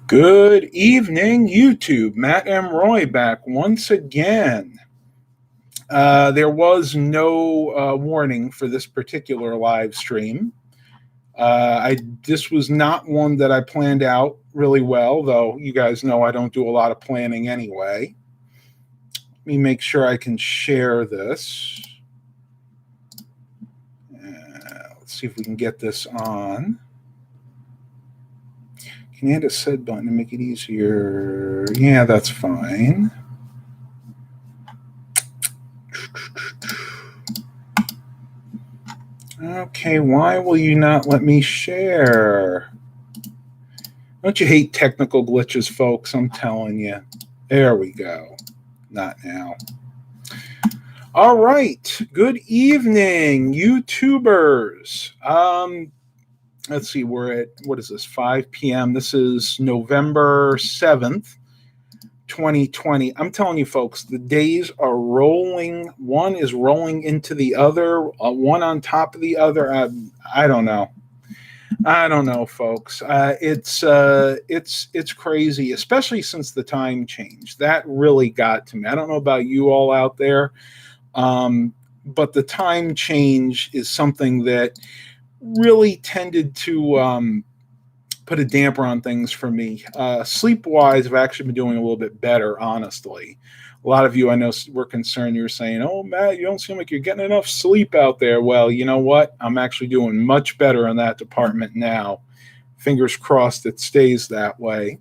Good evening, YouTube. Matt M. Roy back once again. There was no warning for this particular live stream. This was not one that I planned out really well, though you guys know I don't do a lot of planning anyway. Let me make sure I can share this. Let's see if we can get this on. Can you add a said button to make it easier? Yeah, that's fine. Okay, why will you not let me share? Don't you hate technical glitches, folks? I'm telling you. There we go. Not now. All right. Good evening, YouTubers. Let's see. We're at, what is this, 5 p.m. This is November 7th, 2020. I'm telling you, folks, the days are rolling. One is rolling into the other, one on top of the other. I don't know. I don't know, folks. It's crazy, especially since the time change. That really got to me. I don't know about you all out there, but the time change is something that really tended to put a damper on things for me. Sleep-wise, I've actually been doing a little bit better, honestly. A lot of you I know were concerned. You were saying, oh, Matt, you don't seem like you're getting enough sleep out there. Well, you know what? I'm actually doing much better in that department now. Fingers crossed it stays that way.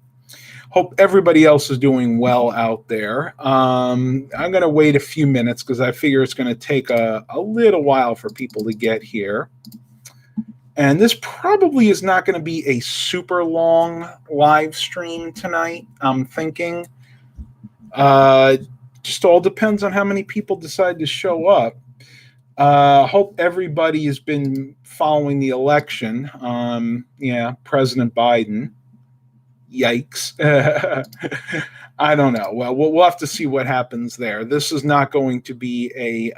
Hope everybody else is doing well out there. I'm going to wait a few minutes because I figure it's going to take a little while for people to get here. And this probably is not going to be a super long live stream tonight, I'm thinking. Just all depends on how many people decide to show up. Hope everybody has been following the election. President Biden. Yikes. I don't know. Well, we'll have to see what happens there. This is not going to be a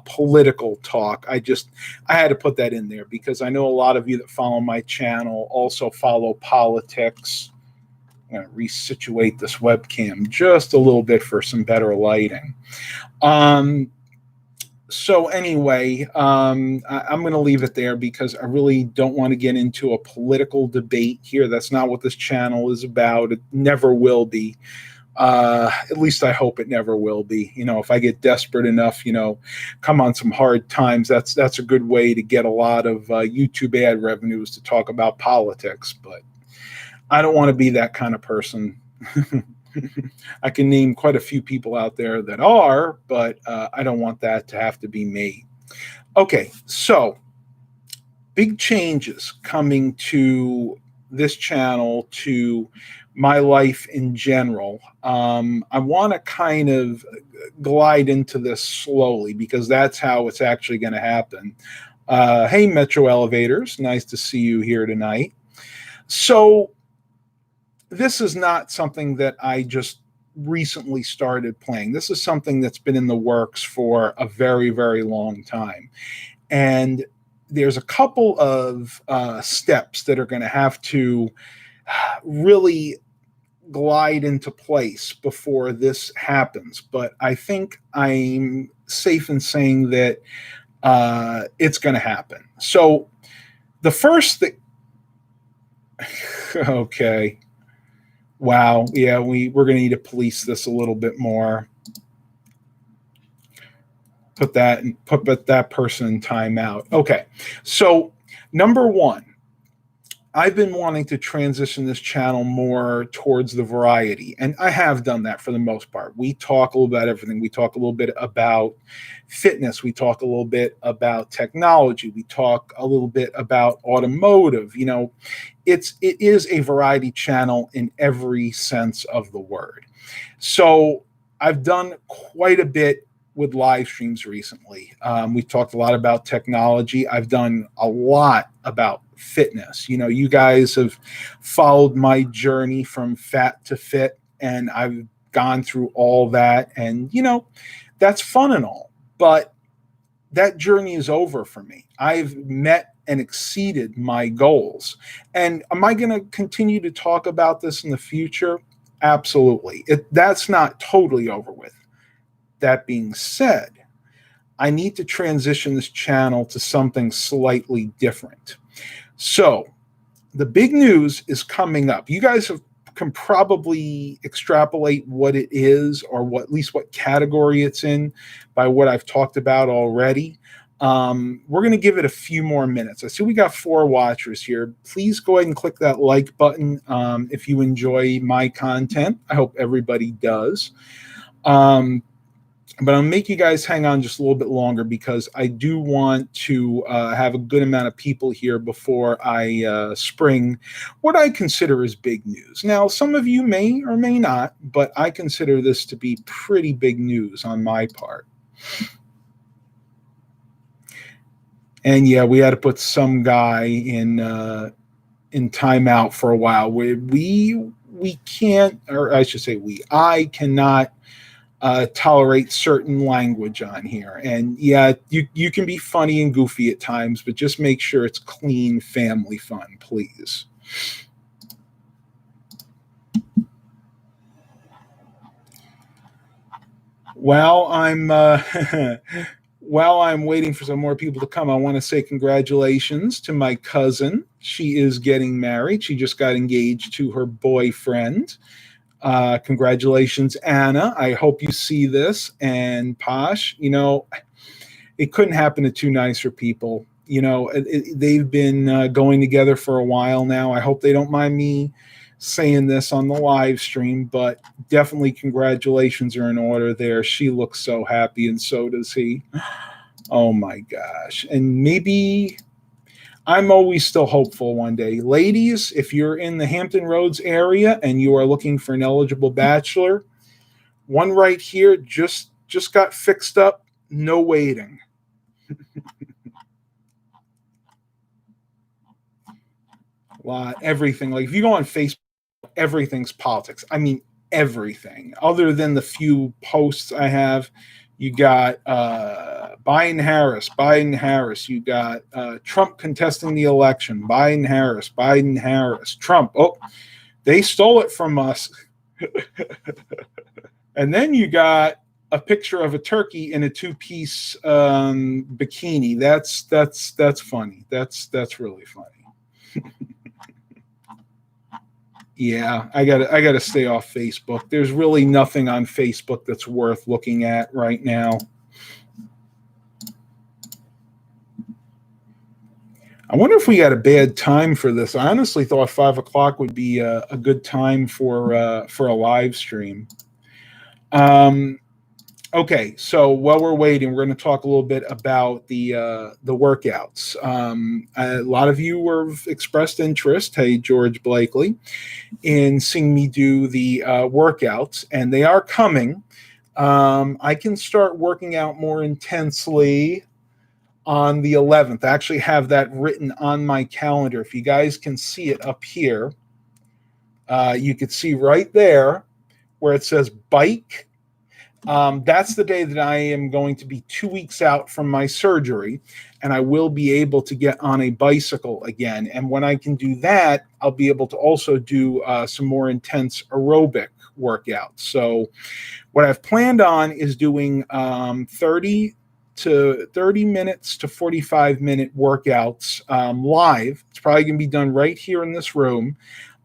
political talk. I had to put that in there because I know a lot of you that follow my channel also follow politics. I'm going to resituate this webcam just a little bit for some better lighting. So anyway, I'm going to leave it there because I really don't want to get into a political debate here. That's not what this channel is about. It never will be. At least I hope it never will be. You know, if I get desperate enough, come on some hard times, that's a good way to get a lot of YouTube ad revenues to talk about politics. But I don't want to be that kind of person. I can name quite a few people out there that are, but I don't want that to have to be me. Okay, so big changes coming to this channel, to my life in general. I want to kind of glide into this slowly because that's how it's actually going to happen. Hey, Metro Elevators, nice to see you here tonight. So this is not something that I just recently started playing. This is something that's been in the works for a very, very long time. And there's a couple of steps that are going to have to really glide into place before this happens. But I think I'm safe in saying that it's going to happen. So the first thing... Okay. Wow. Yeah, we're going to need to police this a little bit more. Put that person in timeout. Okay. So number one, I've been wanting to transition this channel more towards the variety, and I have done that for the most part. We talk a little about everything. We talk a little bit about fitness. We talk a little bit about technology. We talk a little bit about automotive. It is a variety channel in every sense of the word. So I've done quite a bit with live streams recently. We've talked a lot about technology. I've done a lot about fitness. You guys have followed my journey from fat to fit, and I've gone through all that, and that's fun and all, but that journey is over for me. I've met and exceeded my goals. And am I going to continue to talk about this in the future? Absolutely. That's not totally over with. That being said, I need to transition this channel to something slightly different. So the big news is coming up. You guys can probably extrapolate what it is, or what, at least what category it's in, by what I've talked about already. We're going to give it a few more minutes. I see we got 4 watchers here. Please go ahead and click that like button if you enjoy my content. I hope everybody does. But I'll make you guys hang on just a little bit longer, because I do want to have a good amount of people here before I spring what I consider as big news. Now, some of you may or may not, but I consider this to be pretty big news on my part. And yeah, we had to put some guy in timeout for a while. We can't, or I should say I cannot tolerate certain language on here. And yeah, you can be funny and goofy at times, but just make sure it's clean family fun, please. While I'm while I'm waiting for some more people to come, I want to say congratulations to my cousin. She is getting married. She just got engaged to her boyfriend. Congratulations, Anna. I hope you see this. And Posh, you know, it couldn't happen to 2 nicer people. You know, they've been going together for a while now. I hope they don't mind me saying this on the live stream, but definitely congratulations are in order there. She looks so happy, and so does he. Oh my gosh. And maybe I'm always still hopeful one day. Ladies, if you're in the Hampton Roads area and you are looking for an eligible bachelor, one right here just got fixed up. No waiting. Everything. Like if you go on Facebook, everything's politics. I mean, everything. Other than the few posts I have, you got Biden Harris. You got Trump contesting the election. Biden Harris. Trump. Oh, they stole it from us. And then you got a picture of a turkey in a 2-piece bikini. That's funny. That's really funny. Yeah, I gotta stay off Facebook. There's really nothing on Facebook that's worth looking at right now. I wonder if we got a bad time for this. I honestly thought 5 o'clock would be a good time for a live stream. Okay, so while we're waiting, we're going to talk a little bit about the workouts. A lot of you have expressed interest, hey, George Blakely, in seeing me do the workouts, and they are coming. I can start working out more intensely on the 11th. I actually have that written on my calendar. If you guys can see it up here, you can see right there where it says bike. That's the day that I am going to be 2 weeks out from my surgery, and I will be able to get on a bicycle again. And when I can do that, I'll be able to also do some more intense aerobic workouts. So what I've planned on is doing 30 minutes to 45-minute workouts live. It's probably going to be done right here in this room.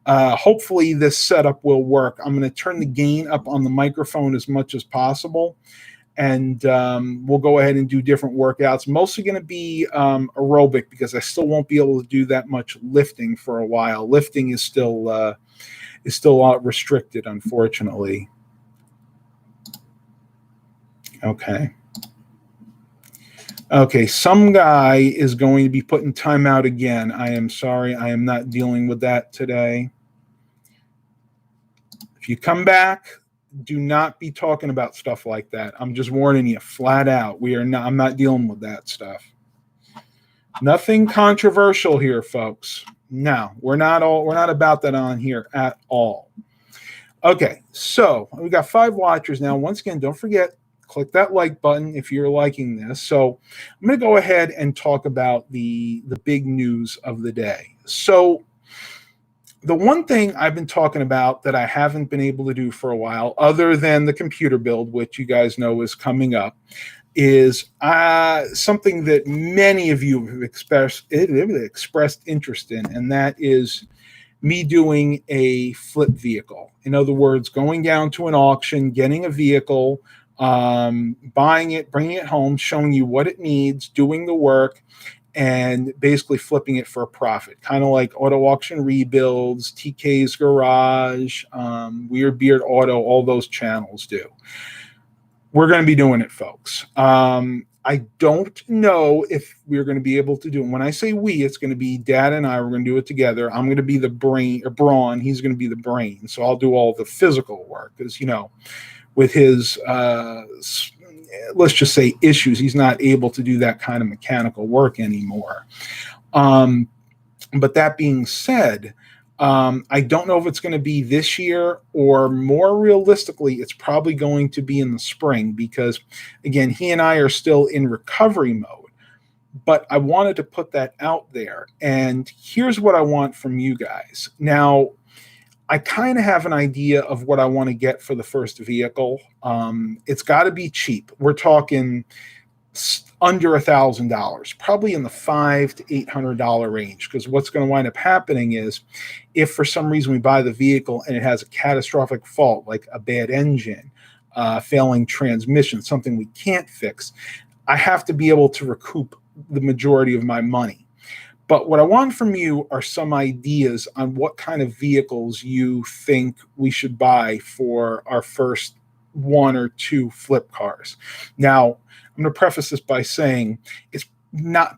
Hopefully this setup will work. I'm going to turn the gain up on the microphone as much as possible, and we'll go ahead and do different workouts. Mostly going to be aerobic, because I still won't be able to do that much lifting for a while. Lifting is still restricted, unfortunately. Okay, some guy is going to be putting time out again. I am sorry. I am not dealing with that today. If you come back, do not be talking about stuff like that. I'm just warning you flat out. I'm not dealing with that stuff. Nothing controversial here, folks. No, we're not about that on here at all. Okay, so we got 5 watchers now. Once again, don't forget, click that like button if you're liking this. So I'm going to go ahead and talk about the big news of the day. So the one thing I've been talking about that I haven't been able to do for a while, other than the computer build, which you guys know is coming up, is something that many of you have expressed interest in, and that is me doing a flip vehicle. In other words, going down to an auction, getting a vehicle, buying it, bringing it home, showing you what it needs, doing the work, and basically flipping it for a profit, kind of like Auto Auction Rebuilds, TK's Garage, Weird Beard Auto, all those channels do. We're going to be doing it, folks. I don't know if we're going to be able to do it. When I say we, it's going to be Dad and I. We're going to do it together. I'm going to be the brain, or Braun. He's going to be the brain. So I'll do all the physical work because, you know, with his let's just say issues, he's not able to do that kind of mechanical work anymore. But that being said, I don't know if it's going to be this year, or more realistically, it's probably going to be in the spring because, again, he and I are still in recovery mode. But I wanted to put that out there. And here's what I want from you guys. Now, I kind of have an idea of what I want to get for the first vehicle. It's got to be cheap. We're talking under $1,000, probably in the $500 to $800 range. Because what's going to wind up happening is, if for some reason we buy the vehicle and it has a catastrophic fault, like a bad engine, failing transmission, something we can't fix, I have to be able to recoup the majority of my money. But what I want from you are some ideas on what kind of vehicles you think we should buy for our first one or two flip cars. Now, I'm going to preface this by saying it's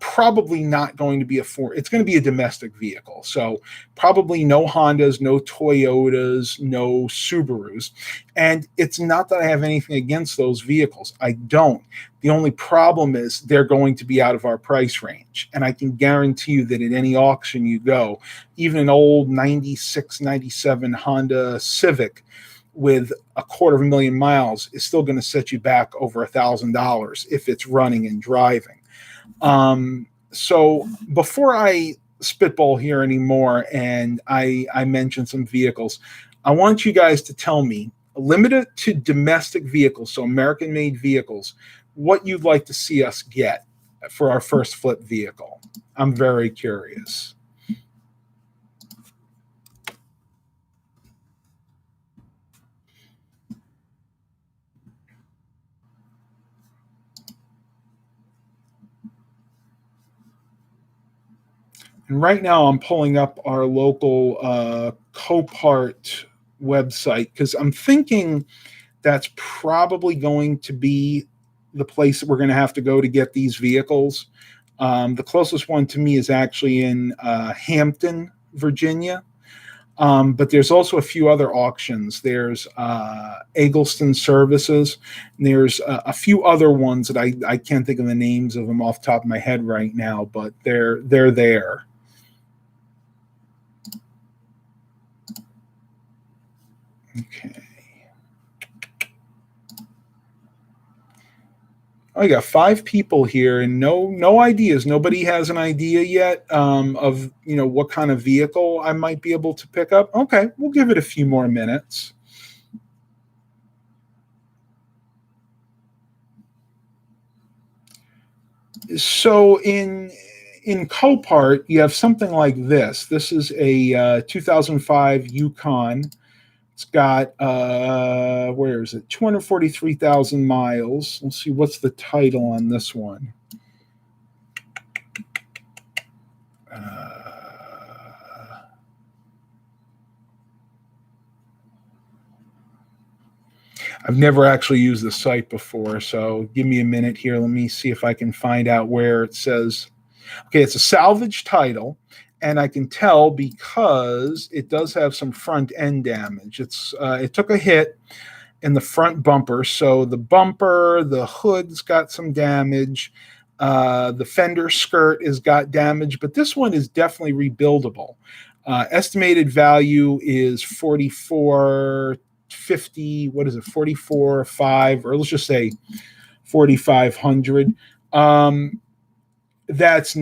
probably not going to be it's going to be a domestic vehicle. So probably no Hondas, no Toyotas, no Subarus. And it's not that I have anything against those vehicles. I don't. The only problem is they're going to be out of our price range. And I can guarantee you that at any auction you go, even an old 96, 97 Honda Civic with 250,000 miles is still going to set you back over $1,000 if it's running and driving. So before I spitball here anymore and I mention some vehicles, I want you guys to tell me, limited to domestic vehicles, so American-made vehicles, what you'd like to see us get for our first flip vehicle. I'm very curious. And right now I'm pulling up our local Copart website because I'm thinking that's probably going to be the place that we're going to have to go to get these vehicles. The closest one to me is actually in Hampton, Virginia. But there's also a few other auctions. There's Eggleston Services. And there's a few other ones that I can't think of the names of them off the top of my head right now, but they're there. Okay. I got 5 people here and no ideas. Nobody has an idea yet of what kind of vehicle I might be able to pick up. Okay, we'll give it a few more minutes. So in Copart, you have something like this. This is a 2005 Yukon. It's got, where is it? 243,000 miles. Let's see, what's the title on this one? I've never actually used the site before, so give me a minute here. Let me see if I can find out where it says. Okay, it's a salvage title. And I can tell because it does have some front end damage. It took a hit in the front bumper. So the bumper, the hood's got some damage. The fender skirt has got damage, but this one is definitely rebuildable. Estimated value is $44,200. 50, what is it, 44, 5, or let's just say 4,500. That's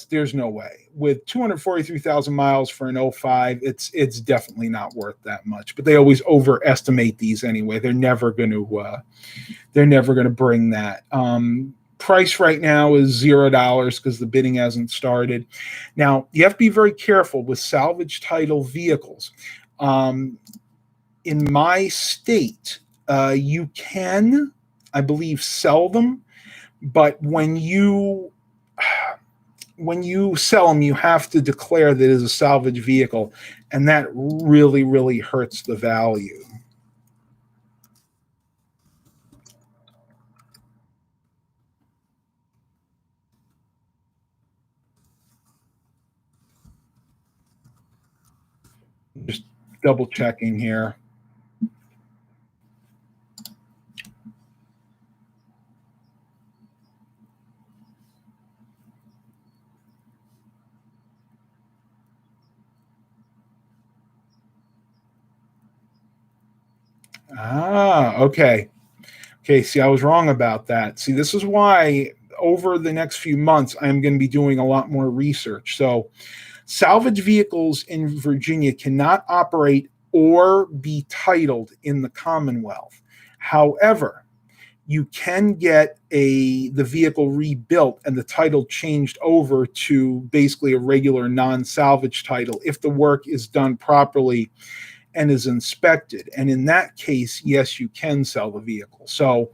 there's no way with 243,000 miles for an '05. It's definitely not worth that much. But they always overestimate these anyway. They're never going to bring that. Price right now is $0 because the bidding hasn't started. Now you have to be very careful with salvage title vehicles. In my state, you can, I believe, sell them, but when you sell them, you have to declare that it is a salvage vehicle, and that really, really hurts the value. Just double checking here. Okay. Okay, see, I was wrong about that. See, this is why over the next few months, I'm going to be doing a lot more research. So, salvage vehicles in Virginia cannot operate or be titled in the Commonwealth. However, you can get the vehicle rebuilt and the title changed over to basically a regular non-salvage title if the work is done properly and is inspected. And in that case, yes, you can sell the vehicle. So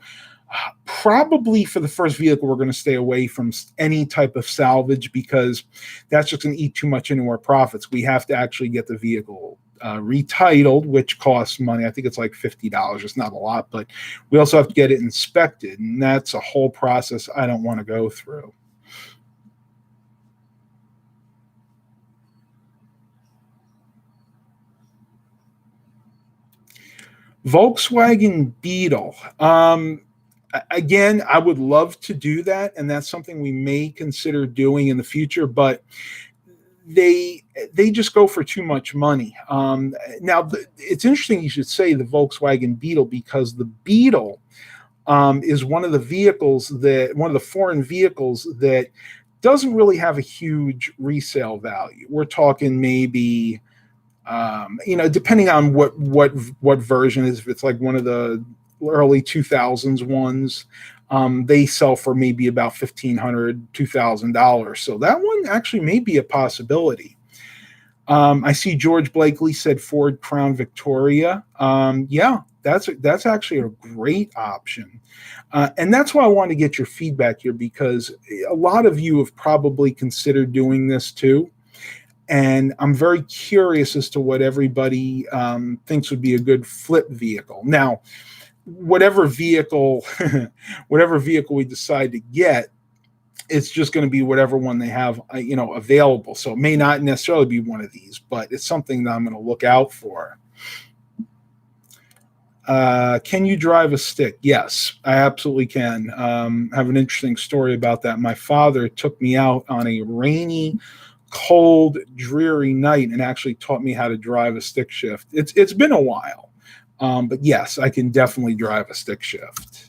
probably for the first vehicle, we're going to stay away from any type of salvage because that's just going to eat too much into our profits. We have to actually get the vehicle retitled, which costs money. I think it's like $50. It's not a lot, but we also have to get it inspected. And that's a whole process I don't want to go through. Volkswagen Beetle. Again, I would love to do that, and that's something we may consider doing in the future, but they just go for too much money. Now, it's interesting you should say the Volkswagen Beetle because the Beetle is one of the foreign vehicles that doesn't really have a huge resale value. We're talking maybe depending on what version is, if it's like one of the early 2000s ones, they sell for maybe about $1,500, $2,000. So that one actually may be a possibility. I see George Blakely said Ford Crown Victoria. Yeah, that's actually a great option. And that's why I want to get your feedback here because a lot of you have probably considered doing this too. And I'm very curious as to what everybody thinks would be a good flip vehicle. Now, whatever vehicle we decide to get, it's just going to be whatever one they have, available. So it may not necessarily be one of these, but it's something that I'm going to look out for. Can you drive a stick? Yes, I absolutely can. I have an interesting story about that. My father took me out on a rainy, cold, dreary night and actually taught me how to drive a stick shift. It's been a while, but yes, I can definitely drive a stick shift.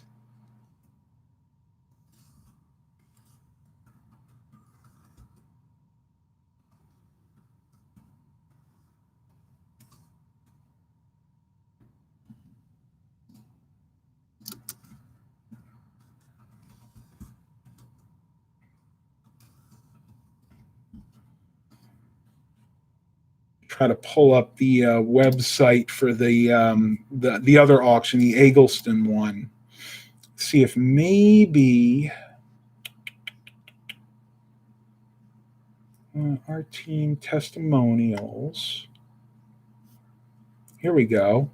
Try to pull up the website for the other auction, the Eggleston one. See if maybe our team testimonials. Here we go.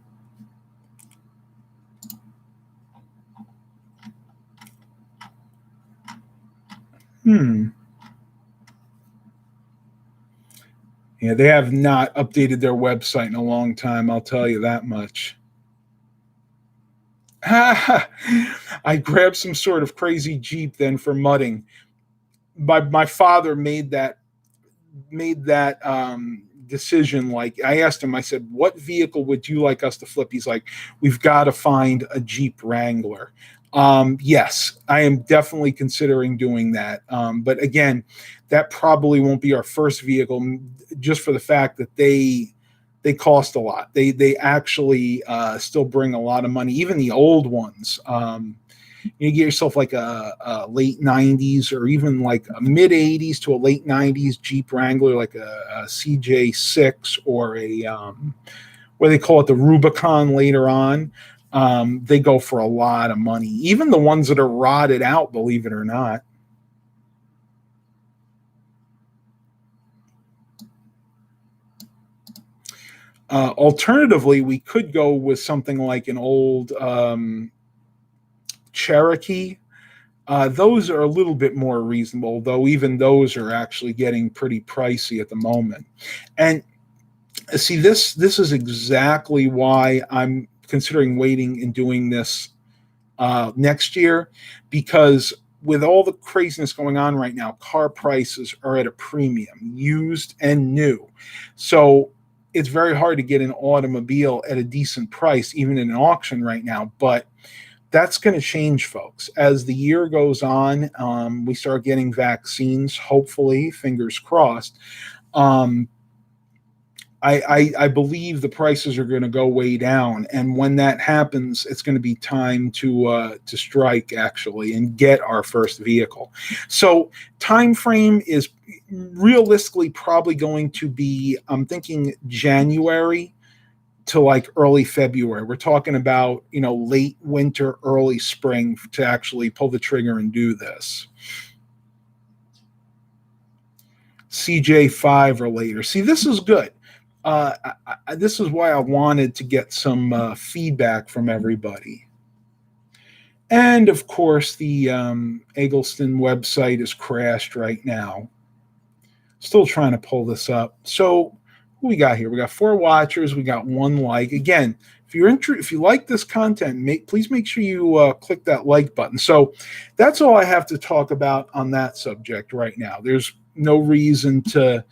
Yeah, they have not updated their website in a long time, I'll tell you that much. I grabbed some sort of crazy Jeep then for mudding. My father made that made that decision. Like I asked him, I said, "What vehicle would you like us to flip?" He's like, "We've got to find a Jeep Wrangler." Yes, I am definitely considering doing that. But again, that probably won't be our first vehicle, just for the fact that they cost a lot. They actually still bring a lot of money. Even the old ones. You get yourself like a late 90s or even like a mid 80s to a late 90s Jeep Wrangler, like a CJ6 or a what they call it, the Rubicon later on. They go for a lot of money. Even the ones that are rotted out, believe it or not. Alternatively, we could go with something like an old Cherokee. Those are a little bit more reasonable, though even those are actually getting pretty pricey at the moment. And see, this is exactly why I'm considering waiting and doing this next year, because with all the craziness going on right now, car prices are at a premium, used and new. So it's very hard to get an automobile at a decent price, even in an auction right now. But that's going to change, folks. As the year goes on, we start getting vaccines, hopefully, fingers crossed. I believe the prices are going to go way down, and when that happens, it's going to be time to strike actually and get our first vehicle. So time frame is realistically probably going to be, I'm thinking January to like early February. We're talking about, late winter, early spring to actually pull the trigger and do this. CJ5 or later. See, this is good. This is why I wanted to get some feedback from everybody. And of course, the Eggleston website is crashed right now. Still trying to pull this up. So, who we got here? We got 4 watchers. We got 1 like. Again, if you like this content, please make sure you click that like button. So, that's all I have to talk about on that subject right now. There's no reason to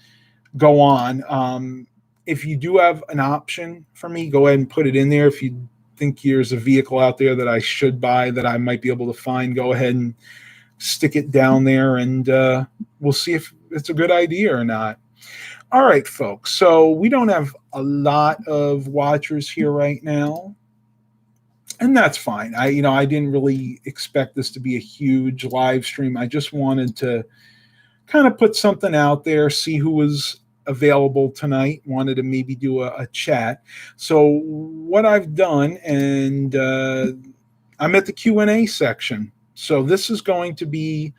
go on. If you do have an option for me, go ahead and put it in there. If you think there's a vehicle out there that I should buy that I might be able to find, go ahead and stick it down there, and we'll see if it's a good idea or not. All right, folks. So we don't have a lot of watchers here right now, and that's fine. I didn't really expect this to be a huge live stream. I just wanted to kind of put something out there, see who was available tonight, wanted to maybe do a chat. So what I've done, and I'm at the Q&A section. So this is going to be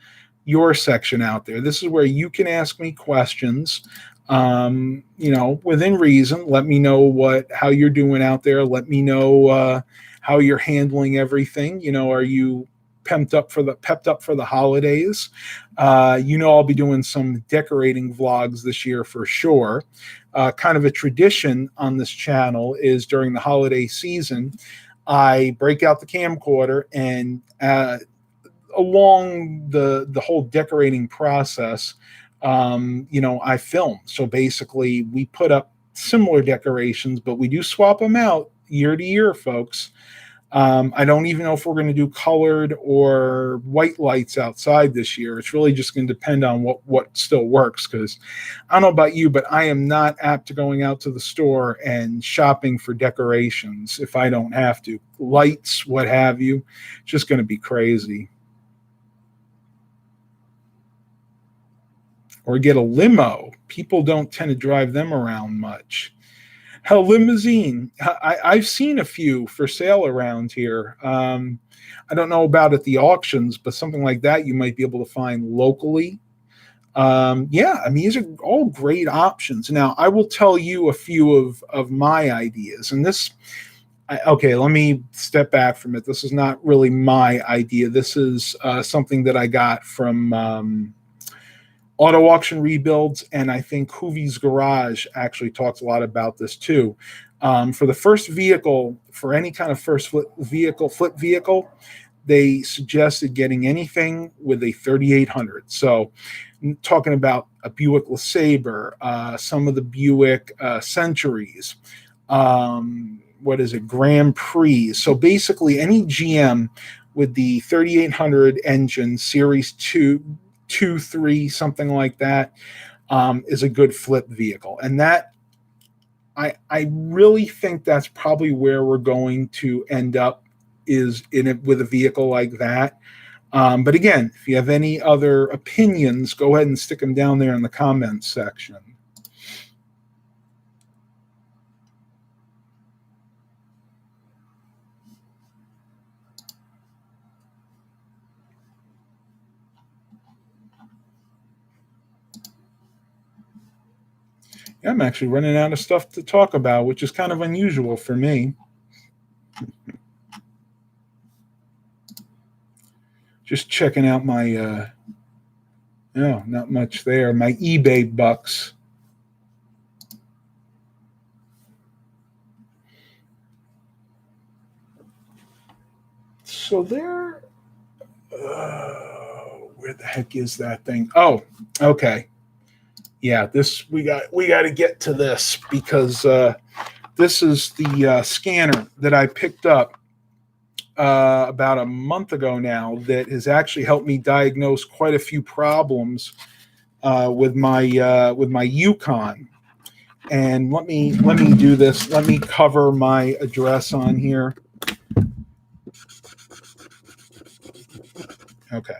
your section out there. This is where you can ask me questions, within reason. Let me know how you're doing out there. Let me know how you're handling everything. Are you pepped up for the holidays? I'll be doing some decorating vlogs this year for sure. Kind of a tradition on this channel is during the holiday season, I break out the camcorder and along the whole decorating process, I film. So basically, we put up similar decorations, but we do swap them out year to year, folks. I don't even know if we're going to do colored or white lights outside this year. It's really just going to depend on what still works, because I don't know about you, but I am not apt to going out to the store and shopping for decorations if I don't have to. Lights, what have you. It's just going to be crazy. Or get a limo. People don't tend to drive them around much. Hell, limousine. I've seen a few for sale around here. I don't know about at the auctions, but something like that you might be able to find locally. These are all great options. Now, I will tell you a few of my ideas. And let me step back from it. This is not really my idea. This is something that I got from Auto Auction Rebuilds, and I think Hoovie's Garage actually talks a lot about this too. For the first vehicle, for any kind of flip vehicle, they suggested getting anything with a 3800. So talking about a Buick LeSabre, some of the Buick Centuries, what is it, Grand Prix. So basically any GM with the 3800 engine, Series 2, 3, something like that, is a good flip vehicle. And that, I really think that's probably where we're going to end up, is in it with a vehicle like that. But again, if you have any other opinions, go ahead and stick them down there in the comments section. I'm actually running out of stuff to talk about, which is kind of unusual for me. Just checking out my, no, not much there, my eBay bucks. So there, where the heck is that thing? Oh, okay. Yeah, this we got to get to this, because this is the scanner that I picked up about a month ago now, that has actually helped me diagnose quite a few problems with my Yukon. And let me do this. Let me cover my address on here. Okay.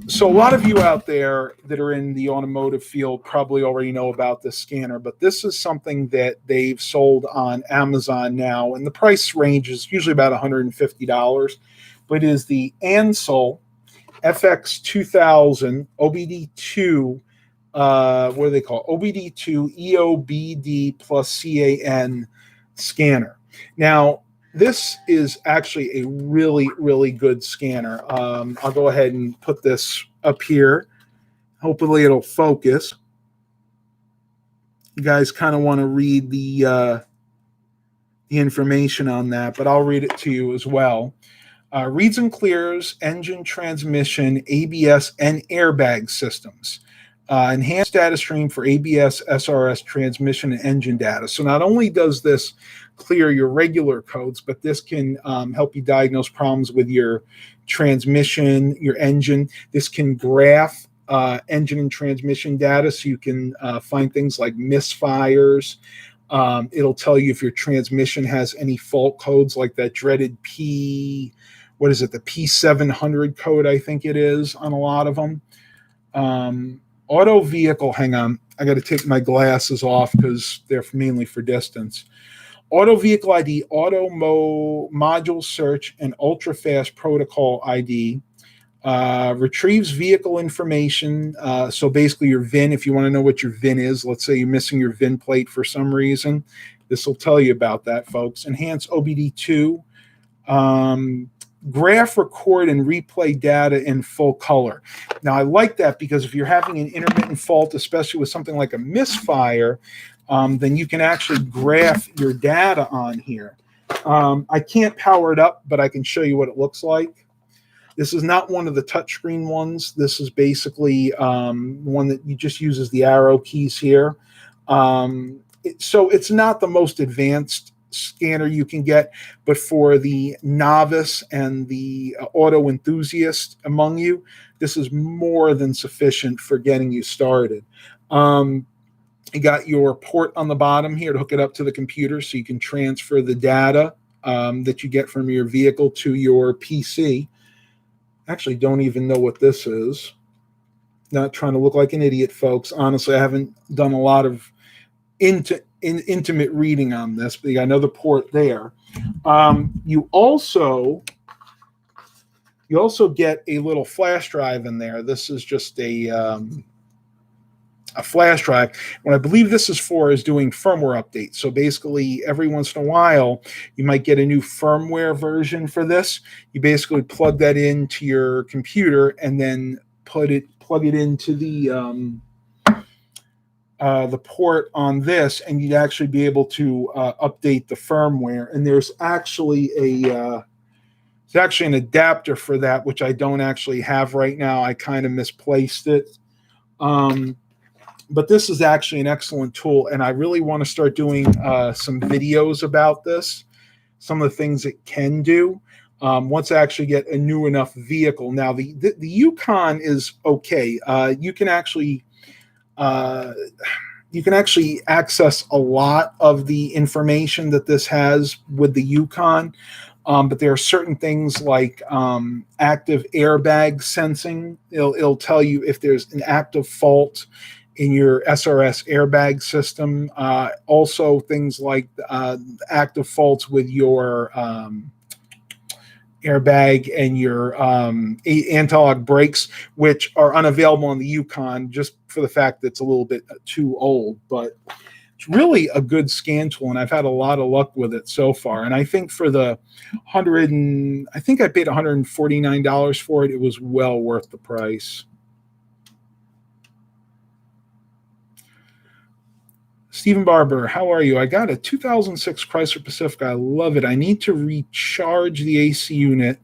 So a lot of you out there that are in the automotive field probably already know about this scanner, but this is something that they've sold on Amazon now, and the price range is usually about $150. But it is the Ansel FX2000 OBD2. What do they call it? OBD2 EOBD plus CAN scanner. Now, this is actually a really, really good scanner. I'll go ahead and put this up here. Hopefully it'll focus. You guys kind of want to read the information on that, but I'll read it to you as well. Reads and clears engine, transmission, ABS, and airbag systems. Enhanced data stream for ABS, SRS, transmission, and engine data. So not only does this clear your regular codes, but this can help you diagnose problems with your transmission, your engine. This can graph engine and transmission data, so you can find things like misfires. It'll tell you if your transmission has any fault codes, like that dreaded the P700 code, I think it is, on a lot of them. Auto vehicle, hang on, I got to take my glasses off because they're mainly for distance. Auto vehicle ID, auto module search, and ultra fast protocol ID. Retrieves vehicle information. So basically your VIN, if you want to know what your VIN is, let's say you're missing your VIN plate for some reason, this will tell you about that, folks. Enhance OBD2. Graph, record, and replay data in full color. Now, I like that because if you're having an intermittent fault, especially with something like a misfire, then you can actually graph your data on here. I can't power it up, but I can show you what it looks like. This is not one of the touchscreen ones. This is basically one that you just uses the arrow keys here. So it's not the most advanced scanner you can get, but for the novice and the auto enthusiast among you, this is more than sufficient for getting you started. You got your port on the bottom here to hook it up to the computer, so you can transfer the data that you get from your vehicle to your PC. Actually, don't even know what this is. Not trying to look like an idiot, folks. Honestly, I haven't done a lot of intimate reading on this, but you got another port there. You also get a little flash drive in there. This is just a flash drive. What I believe this is for is doing firmware updates. So basically, every once in a while, you might get a new firmware version for this. You basically plug that into your computer and then plug it into the port on this, and you'd actually be able to update the firmware. And there's actually a It's actually an adapter for that, which I don't actually have right now. I kind of misplaced it. But this is actually an excellent tool, and I really want to start doing some videos about this, some of the things it can do. Once I actually get a new enough vehicle. Now, the Yukon is okay. You can actually access a lot of the information that this has with the Yukon. But there are certain things like active airbag sensing. It'll tell you if there's an active fault in your SRS airbag system. Also, things like active faults with your airbag and your anti-lock brakes, which are unavailable on the Yukon just for the fact that it's a little bit too old. But it's really a good scan tool, and I've had a lot of luck with it so far. And I think for the I think I paid $149 for it. It was well worth the price. Stephen Barber, how are you? I got a 2006 Chrysler Pacifica. I love it. I need to recharge the AC unit.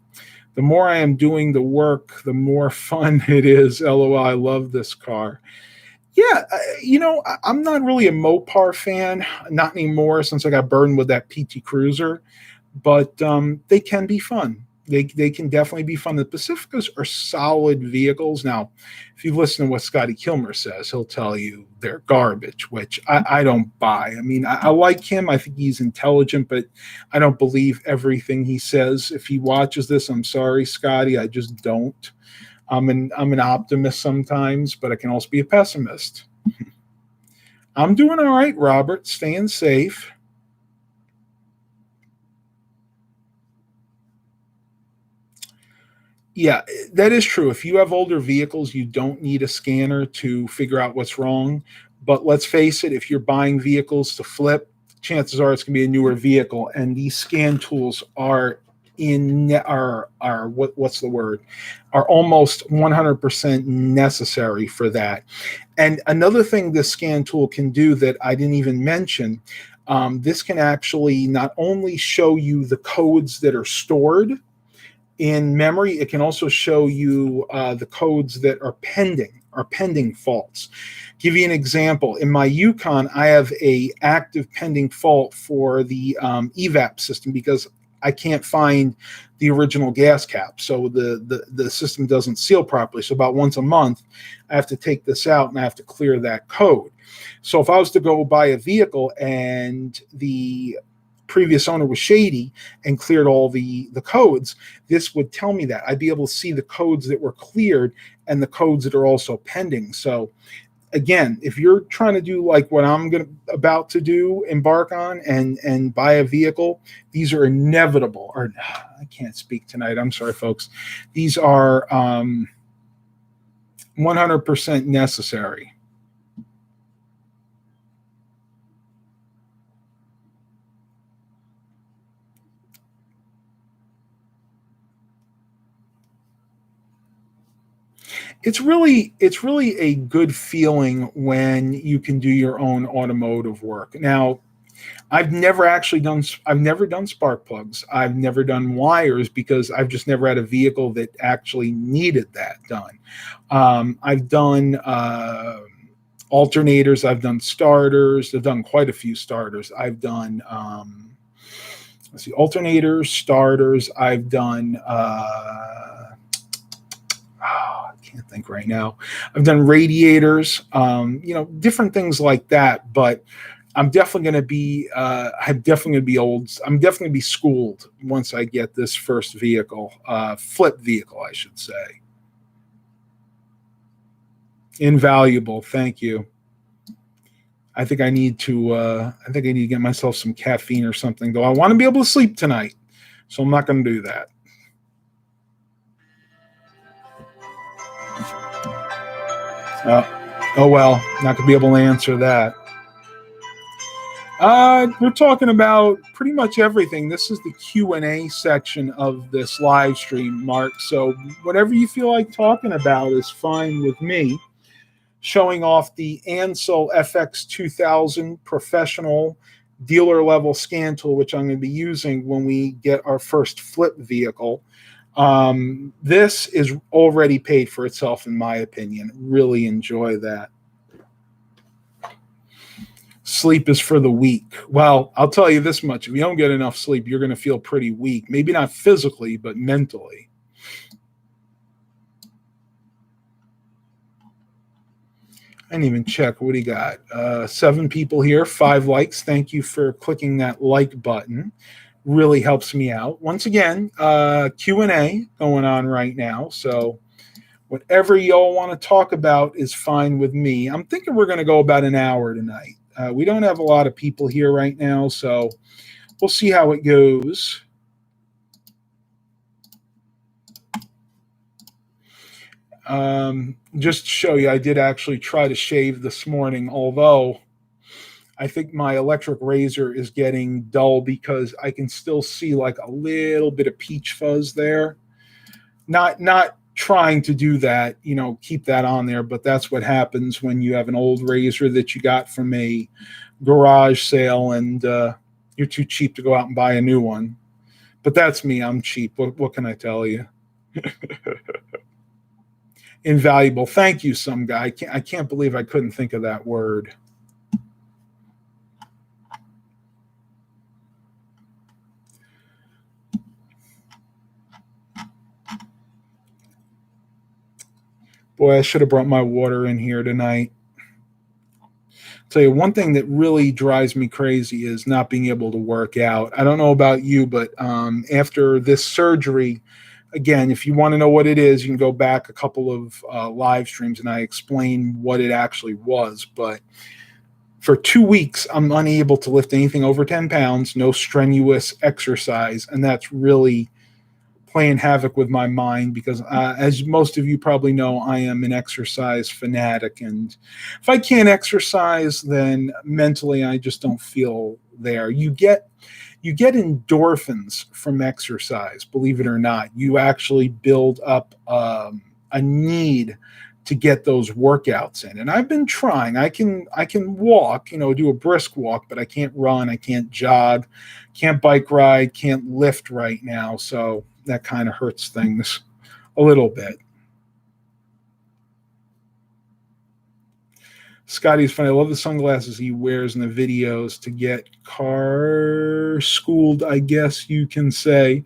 The more I am doing the work, the more fun it is. LOL, I love this car. Yeah, I'm not really a Mopar fan, not anymore since I got burned with that PT Cruiser, but they can be fun. They can definitely be fun. The Pacificas are solid vehicles. Now, if you've listened to what Scotty Kilmer says, he'll tell you they're garbage, which I don't buy. I mean, I like him. I think he's intelligent, but I don't believe everything he says. If he watches this, I'm sorry, Scotty, I just don't. I'm an optimist sometimes, but I can also be a pessimist. I'm doing all right, Robert, staying safe. Yeah, that is true. If you have older vehicles, you don't need a scanner to figure out what's wrong. But let's face it, if you're buying vehicles to flip, chances are it's going to be a newer vehicle, and these scan tools are what's the word? Are almost 100% necessary for that. And another thing this scan tool can do that I didn't even mention, this can actually not only show you the codes that are stored in memory, it can also show you the codes that are pending faults. Give you an example. In my Yukon, I have a active pending fault for the evap system because I can't find the original gas cap. So the system doesn't seal properly. So about once a month, I have to take this out and I have to clear that code. So if I was to go buy a vehicle and the previous owner was shady and cleared all the codes, this would tell me that. I'd be able to see the codes that were cleared and the codes that are also pending. So again, if you're trying to do like what I'm about to do, embark on and buy a vehicle, these are inevitable. Or I can't speak tonight. I'm sorry, folks. These are 100% necessary. It's really a good feeling when you can do your own automotive work. Now, I've never done spark plugs. I've never done wires because I've just never had a vehicle that actually needed that done. I've done alternators. I've done starters. I've done quite a few starters. I've done alternators, starters. I've done I can't think right now. I've done radiators, different things like that. But I'm definitely going to be, I'm definitely going to be old. I'm definitely going to be schooled once I get this first vehicle, flip vehicle, I should say. Invaluable. Thank you. I think I need to get myself some caffeine or something, though. I want to be able to sleep tonight, so I'm not going to do that. Oh well, not gonna be able to answer that. We're talking about pretty much everything. This is the Q&A section of this live stream, Mark. So whatever you feel like talking about is fine with me. Showing off the Ansel FX 2000 Professional dealer level scan tool, which I'm going to be using when we get our first flip vehicle. This is already paid for itself, in my opinion. Really enjoy that. Sleep is for the weak. Well, I'll tell you this much. If you don't get enough sleep, you're going to feel pretty weak. Maybe not physically, but mentally. I didn't even check. What do you got? 7 people here, 5 likes. Thank you for clicking that like button. Really helps me out. Once again, Q&A going on right now. So whatever y'all want to talk about is fine with me. I'm thinking we're going to go about an hour tonight. We don't have a lot of people here right now, so we'll see how it goes. Just to show you, I did actually try to shave this morning, although I think my electric razor is getting dull because I can still see like a little bit of peach fuzz there. Not trying to do that, keep that on there, but that's what happens when you have an old razor that you got from a garage sale and you're too cheap to go out and buy a new one. But that's me. I'm cheap. What can I tell you? Invaluable. Thank you, some guy. I can't believe I couldn't think of that word. Boy, I should have brought my water in here tonight. Tell you one thing that really drives me crazy is not being able to work out. I don't know about you, but after this surgery, again, if you want to know what it is, you can go back a couple of live streams and I explain what it actually was. But for 2 weeks, I'm unable to lift anything over 10 pounds, no strenuous exercise, and that's really playing havoc with my mind because, as most of you probably know, I am an exercise fanatic. And if I can't exercise, then mentally I just don't feel there. You get endorphins from exercise, believe it or not. You actually build up a need to get those workouts in. And I've been trying. I can walk, do a brisk walk, but I can't run, I can't jog, can't bike ride, can't lift right now. So that kind of hurts things a little bit. Scotty's funny. I love the sunglasses he wears in the videos to get car schooled, I guess you can say.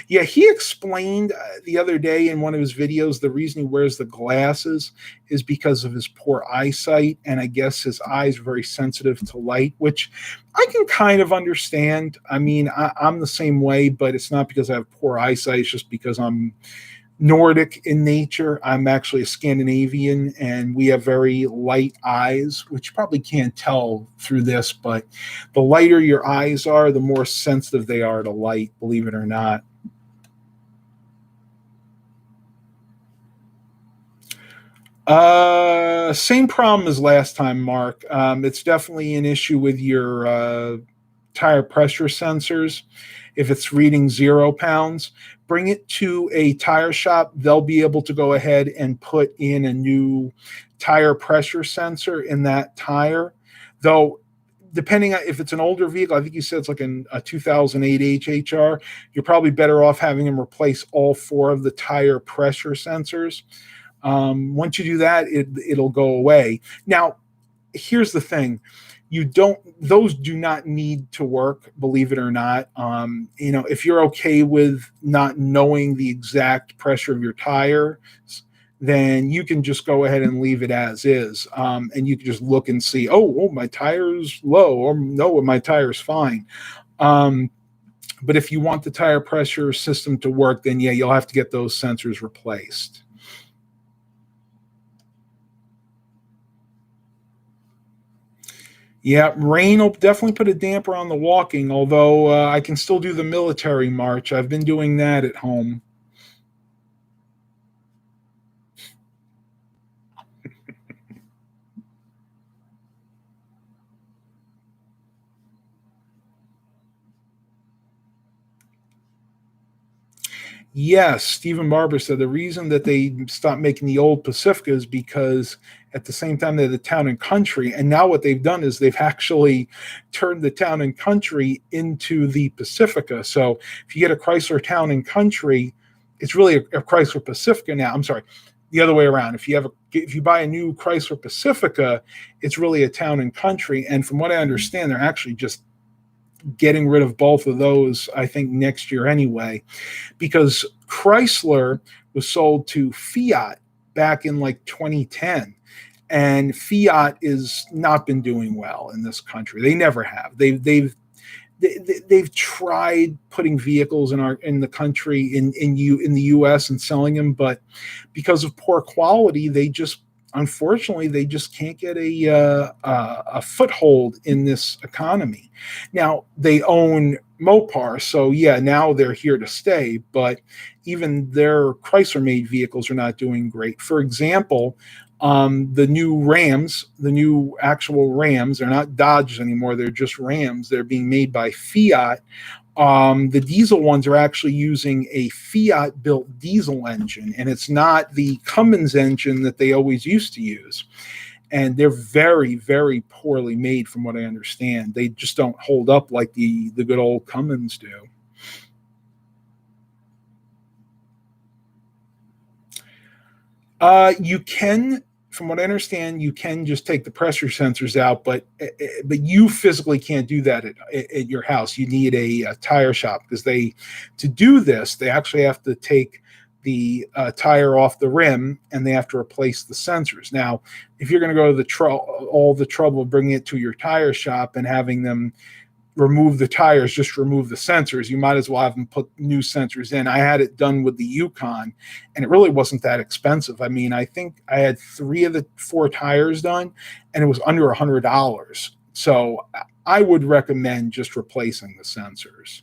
Yeah, he explained the other day in one of his videos the reason he wears the glasses is because of his poor eyesight. And I guess his eyes are very sensitive to light, which I can kind of understand. I mean, I'm the same way, but it's not because I have poor eyesight. It's just because I'm Nordic in nature. I'm actually a Scandinavian, and we have very light eyes, which you probably can't tell through this, but the lighter your eyes are, the more sensitive they are to light, believe it or not. Same problem as last time, Mark. It's definitely an issue with your tire pressure sensors. If it's reading 0 pounds, bring it to a tire shop. They'll be able to go ahead and put in a new tire pressure sensor in that tire. Though, depending on if it's an older vehicle, I think you said it's like a 2008 HHR, you're probably better off having them replace all 4 of the tire pressure sensors. Once you do that, it'll go away. Now, here's the thing. Those do not need to work, believe it or not. If you're okay with not knowing the exact pressure of your tire, then you can just go ahead and leave it as is. And you can just look and see, oh, my tire's low, or no, my tire's fine. But if you want the tire pressure system to work, then yeah, you'll have to get those sensors replaced. Yeah, rain will definitely put a damper on the walking, although I can still do the military march. I've been doing that at home. Yes, Stephen Barber said the reason that they stopped making the old Pacifica is because at the same time they're the town and country, and now what they've done is they've actually turned the town and country into the Pacifica. So if you get a Chrysler town and country, it's really a Chrysler Pacifica now. I'm sorry, the other way around. If you buy a new Chrysler Pacifica, it's really a town and country. And from what I understand, they're actually just getting rid of both of those, I think, next year anyway, because Chrysler was sold to Fiat back in like 2010. And Fiat has not been doing well in this country. They never have. They've tried putting vehicles in the country in the U.S. and selling them, but because of poor quality, unfortunately they just can't get a foothold in this economy. Now they own Mopar, so yeah, now they're here to stay. But even their Chrysler-made vehicles are not doing great. For example, the new actual Rams, they're not Dodges anymore, they're just Rams. They're being made by Fiat. The diesel ones are actually using a Fiat built diesel engine, and it's not the Cummins engine that they always used to use. And they're very, very poorly made from what I understand. They just don't hold up like the good old Cummins do. You can, from what I understand, you can just take the pressure sensors out, but you physically can't do that at your house. You need a tire shop, because to do this, they actually have to take the tire off the rim and they have to replace the sensors. Now, if you're going to go to all the trouble of bringing it to your tire shop and having them remove the tires, just remove the sensors, you might as well have them put new sensors in. I had it done with the Yukon, and it really wasn't that expensive. I mean, I think I had 3 of the 4 tires done, and it was under $100. So I would recommend just replacing the sensors.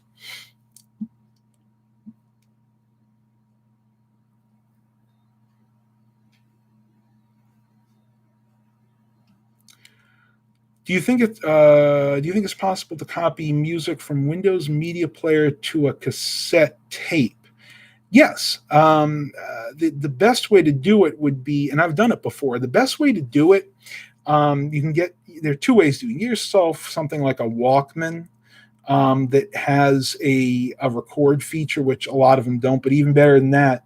Do you think it's possible to copy music from Windows Media Player to a cassette tape? Yes. The best way to do it would be, and I've done it before. The best way to do it, you can get, there are 2 ways to do it. You get yourself something like a Walkman that has a record feature, which a lot of them don't. But even better than that,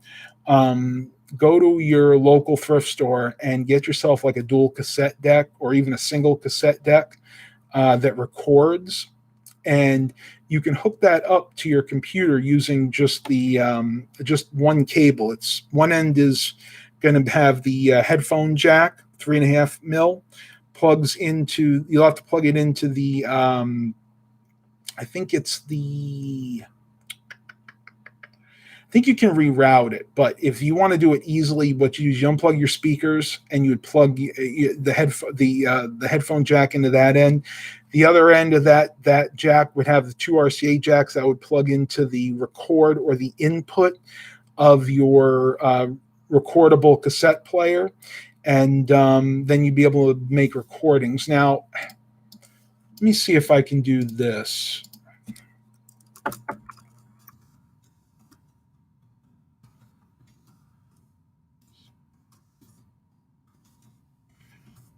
go to your local thrift store and get yourself like a dual cassette deck or even a single cassette deck that records, and you can hook that up to your computer using just just one cable. It's one end is going to have the headphone jack, 3.5 mil, plugs into. You'll have to plug it into the. I think it's the. I think you can reroute it, but if you want to do it easily, what you unplug your speakers and you would plug the headphone jack into that end. The other end of that jack would have the 2 RCA jacks that would plug into the record or the input of your recordable cassette player, and then you'd be able to make recordings. Now, let me see if I can do this.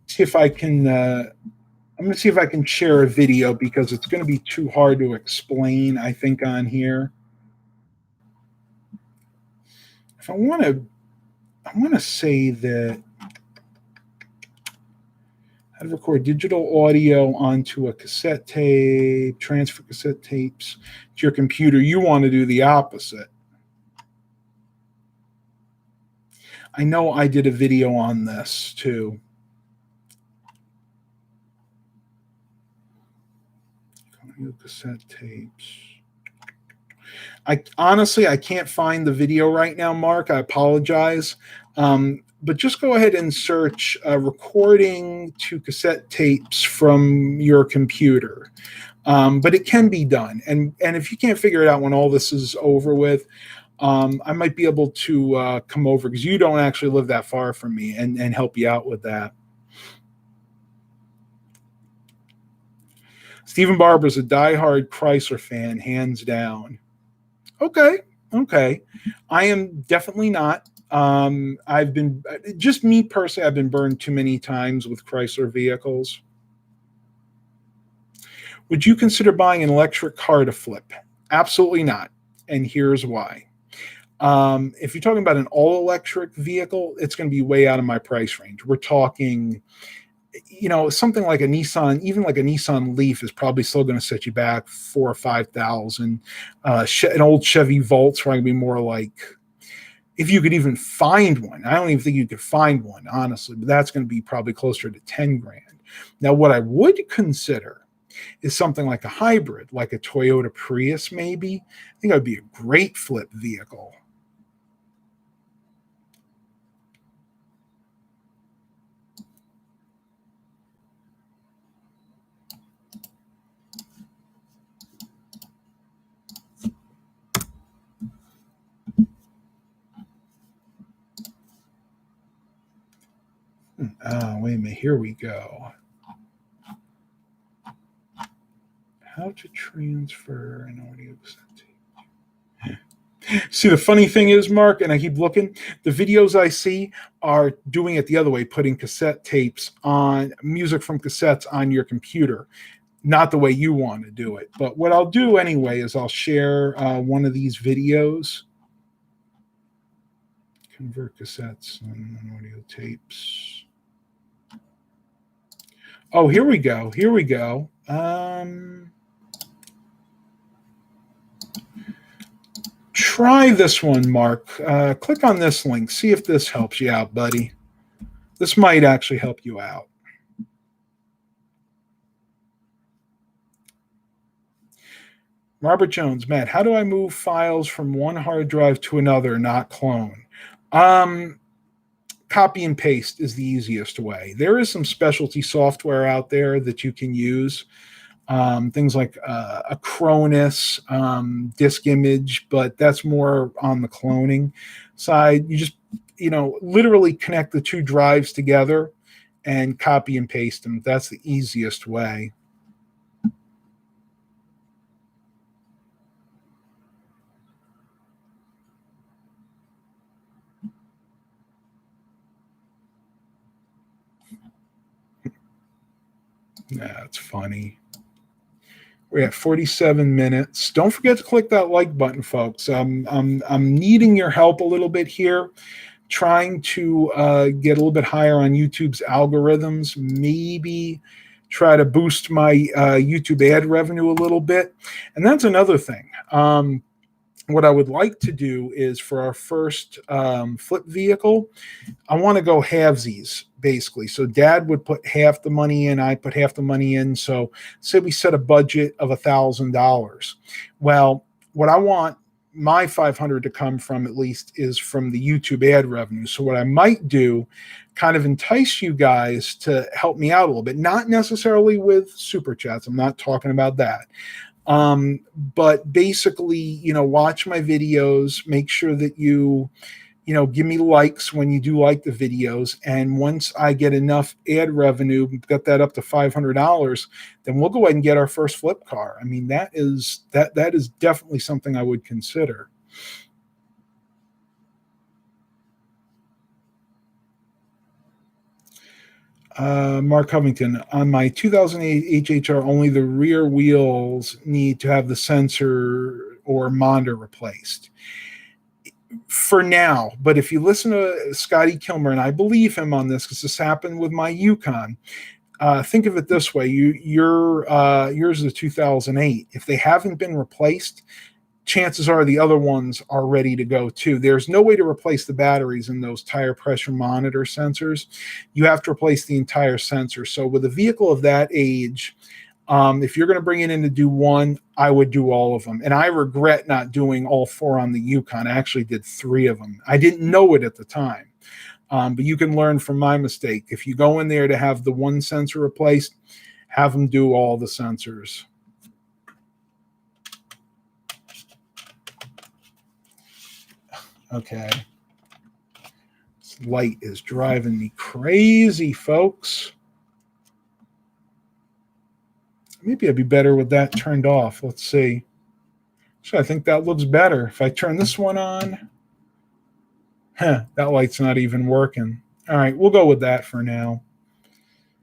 See if I can. I'm going to see if I can share a video, because it's going to be too hard to explain, I think, on here. If I want to say that how to record digital audio onto a cassette tape, transfer cassette tapes to your computer. You want to do the opposite. I know I did a video on this too. Cassette tapes. I honestly, I can't find the video right now, Mark. I apologize. But just go ahead and search recording to cassette tapes from your computer. But it can be done. And if you can't figure it out when all this is over with, I might be able to come over, because you don't actually live that far from me, and help you out with that. Stephen Barber's a diehard Chrysler fan, hands down. Okay. Okay. I am definitely not. I've been, just me personally, I've been burned too many times with Chrysler vehicles. Would you consider buying an electric car to flip? Absolutely not. And here's why. If you're talking about an all electric vehicle, it's going to be way out of my price range. We're talking, something like a Nissan, even like a Nissan Leaf is probably still going to set you back 4 or 5 thousand. An old Chevy Volt's probably going to be more like, if you could even find one. I don't even think you could find one, honestly, but that's going to be probably closer to 10 grand. Now, what I would consider is something like a hybrid, like a Toyota Prius, maybe. I think that would be a great flip vehicle. Oh, wait a minute. Here we go. How to transfer an audio set. See, the funny thing is, Mark, and I keep looking, the videos I see are doing it the other way, putting cassette tapes on music from cassettes on your computer. Not the way you want to do it. But what I'll do anyway is I'll share one of these videos. Convert cassettes and audio tapes. Oh, here we go. Here we go. Try this one, Mark. Click on this link. See if this helps you out, buddy. This might actually help you out. Robert Jones, Matt, how do I move files from one hard drive to another, not clone? Copy and paste is the easiest way. There is some specialty software out there that you can use. Things like Acronis, disk image, but that's more on the cloning side. You just, literally connect the two drives together and copy and paste them. That's the easiest way. That's funny. We're at 47 minutes. Don't forget to click that like button, folks. I'm needing your help a little bit here, trying to get a little bit higher on YouTube's algorithms. Maybe try to boost my YouTube ad revenue a little bit. And that's another thing. What I would like to do is for our first flip vehicle, I want to go halvesies, basically. So dad would put half the money in, I put half the money in. So say we set a budget of $1,000. Well, what I want my 500 to come from at least is from the YouTube ad revenue. So what I might do, kind of entice you guys to help me out a little bit, not necessarily with super chats. I'm not talking about that. But basically, watch my videos, make sure that you give me likes when you do like the videos. And once I get enough ad revenue, get that up to $500, then we'll go ahead and get our first flip car. I mean, that is definitely something I would consider. Mark Covington, on my 2008 HHR, only the rear wheels need to have the sensor or monitor replaced for now. But if you listen to Scotty Kilmer, and I believe him on this because this happened with my Yukon, think of it this way: yours is a 2008. If they haven't been replaced, chances are the other ones are ready to go too. There's no way to replace the batteries in those tire pressure monitor sensors. You have to replace the entire sensor. So with a vehicle of that age, if you're going to bring it in to do one, I would do all of them. And I regret not doing all four on the Yukon. I actually did 3 of them. I didn't know it at the time. But you can learn from my mistake. If you go in there to have the one sensor replaced, have them do all the sensors. Okay. This light is driving me crazy, folks. Maybe I'd be better with that turned off. Let's see. So I think that looks better. If I turn this one on, that light's not even working. All right, we'll go with that for now.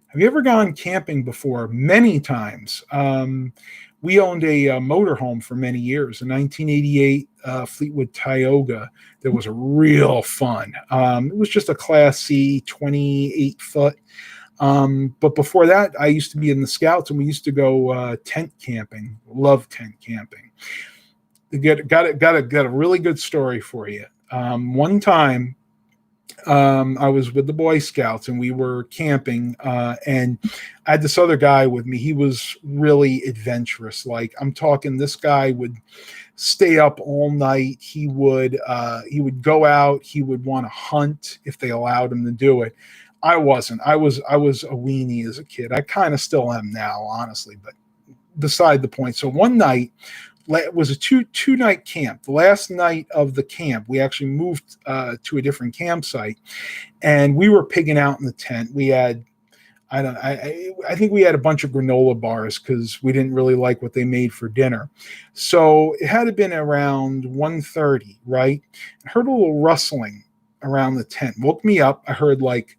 Have you ever gone camping before? Many times. We owned a motorhome for many years. In 1988, Fleetwood Tioga, that was a real fun. It was just a Class C 28 foot. But before that, I used to be in the Scouts, and we used to go tent camping. Love tent camping. Got a really good story for you. One time, I was with the Boy Scouts and we were camping, and I had this other guy with me. He was really adventurous. Like, I'm talking, this guy would stay up all night. He would go out. He would want to hunt if they allowed him to do it. I wasn't. I was a weenie as a kid. I kind of still am now, honestly, but beside the point. So one night, it was a two night camp. The last night of the camp, we actually moved to a different campsite, and we were pigging out in the tent. We had, I think we had a bunch of granola bars because we didn't really like what they made for dinner. So it had been around 1:30, right? I heard a little rustling around the tent. Woke me up. I heard like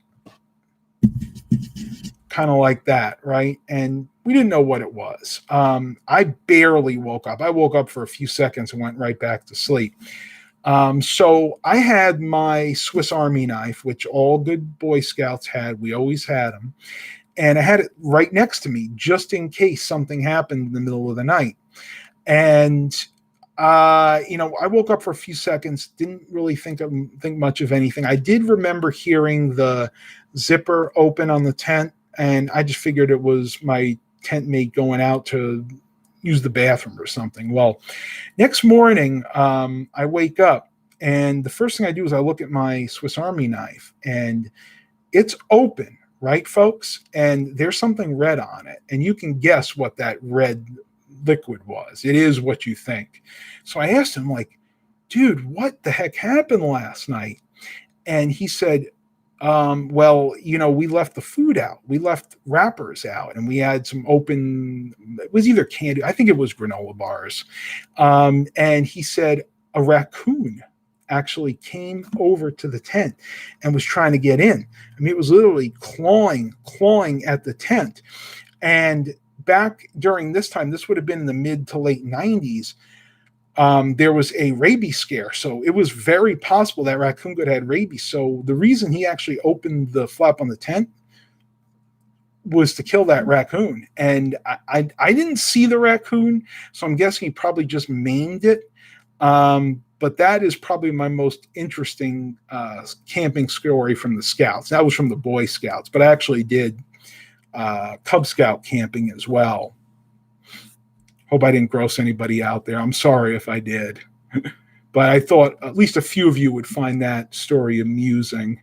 kind of like that, right? And we didn't know what it was. I barely woke up. I woke up for a few seconds and went right back to sleep. So I had my Swiss Army knife, which all good Boy Scouts had. We always had them. And I had it right next to me just in case something happened in the middle of the night. And I woke up for a few seconds, didn't really think much of anything. I did remember hearing the zipper open on the tent, and I just figured it was my tent mate going out to use the bathroom or something. Well, next morning, I wake up, and the first thing I do is I look at my Swiss Army knife, and it's open, right, folks? And there's something red on it, and you can guess what that red liquid was. It is what you think. So I asked him, like, dude, what the heck happened last night? And he said, well, we left the food out. We left wrappers out, and we had some open, it was either candy, I think it was granola bars. And he said a raccoon actually came over to the tent and was trying to get in. I mean, it was literally clawing at the tent. And back during this time, this would have been in the mid to late 90s, there was a rabies scare. So it was very possible that raccoon could have had rabies. So the reason he actually opened the flap on the tent was to kill that raccoon. And I didn't see the raccoon, so I'm guessing he probably just maimed it. But that is probably my most interesting camping story from the Scouts. That was from the Boy Scouts, but I actually did Cub Scout camping as well. Hope I didn't gross anybody out there. I'm sorry if I did. But I thought at least a few of you would find that story amusing.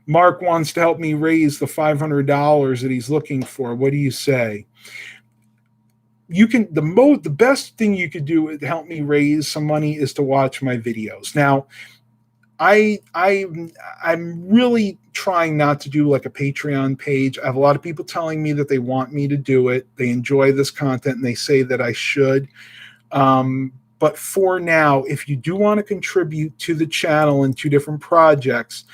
Mark wants to help me raise the $500 that he's looking for. What do you say? You can, the best thing you could do to help me raise some money is to watch my videos. Now, I'm really trying not to do like a Patreon page. I have a lot of people telling me that they want me to do it. They enjoy this content and they say that I should. But for now, if you do want to contribute to the channel and to different projects,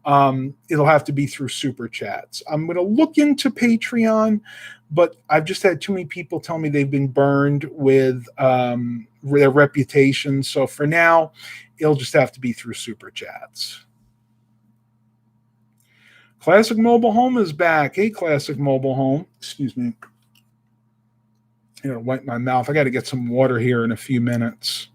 it'll have to be through super chats. I'm going to look into Patreon, but I've just had too many people tell me they've been burned with their reputation. So for now, it'll just have to be through super chats. Classic Mobile Home is back. Hey, Classic Mobile Home. Excuse me. I gotta wipe my mouth. I got to get some water here in a few minutes.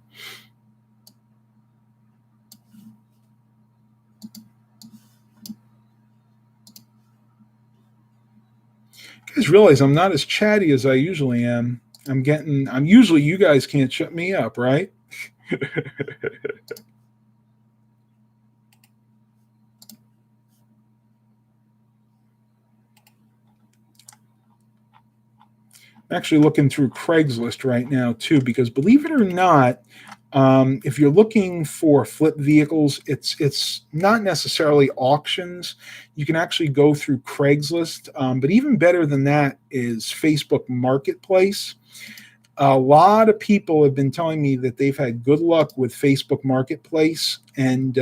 You guys realize I'm not as chatty as I usually am. Usually you guys can't shut me up, right? I'm actually looking through Craigslist right now too, because believe it or not, If you're looking for flip vehicles, it's not necessarily auctions. You can actually go through Craigslist, but even better than that is Facebook Marketplace. A lot of people have been telling me that they've had good luck with Facebook Marketplace and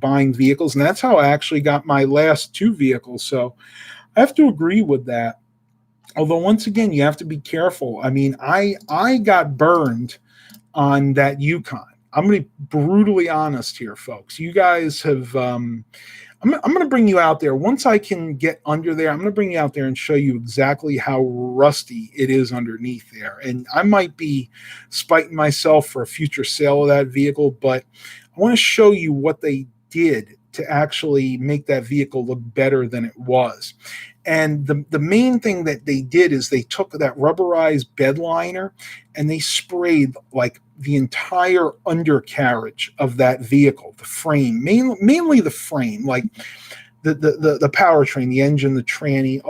buying vehicles, and that's how I actually got my last two vehicles. So I have to agree with that. Although once again, you have to be careful. I mean, I got burned on that Yukon. I'm going to be brutally honest here, folks. You guys have. I'm going to bring you out there. Once I can get under there, I'm going to bring you out there and show you exactly how rusty it is underneath there. And I might be spiting myself for a future sale of that vehicle, but I want to show you what they did to actually make that vehicle look better than it was. And the main thing that they did is they took that rubberized bed liner and they sprayed like the entire undercarriage of that vehicle, the frame, mainly the frame, like the powertrain, the engine, the tranny,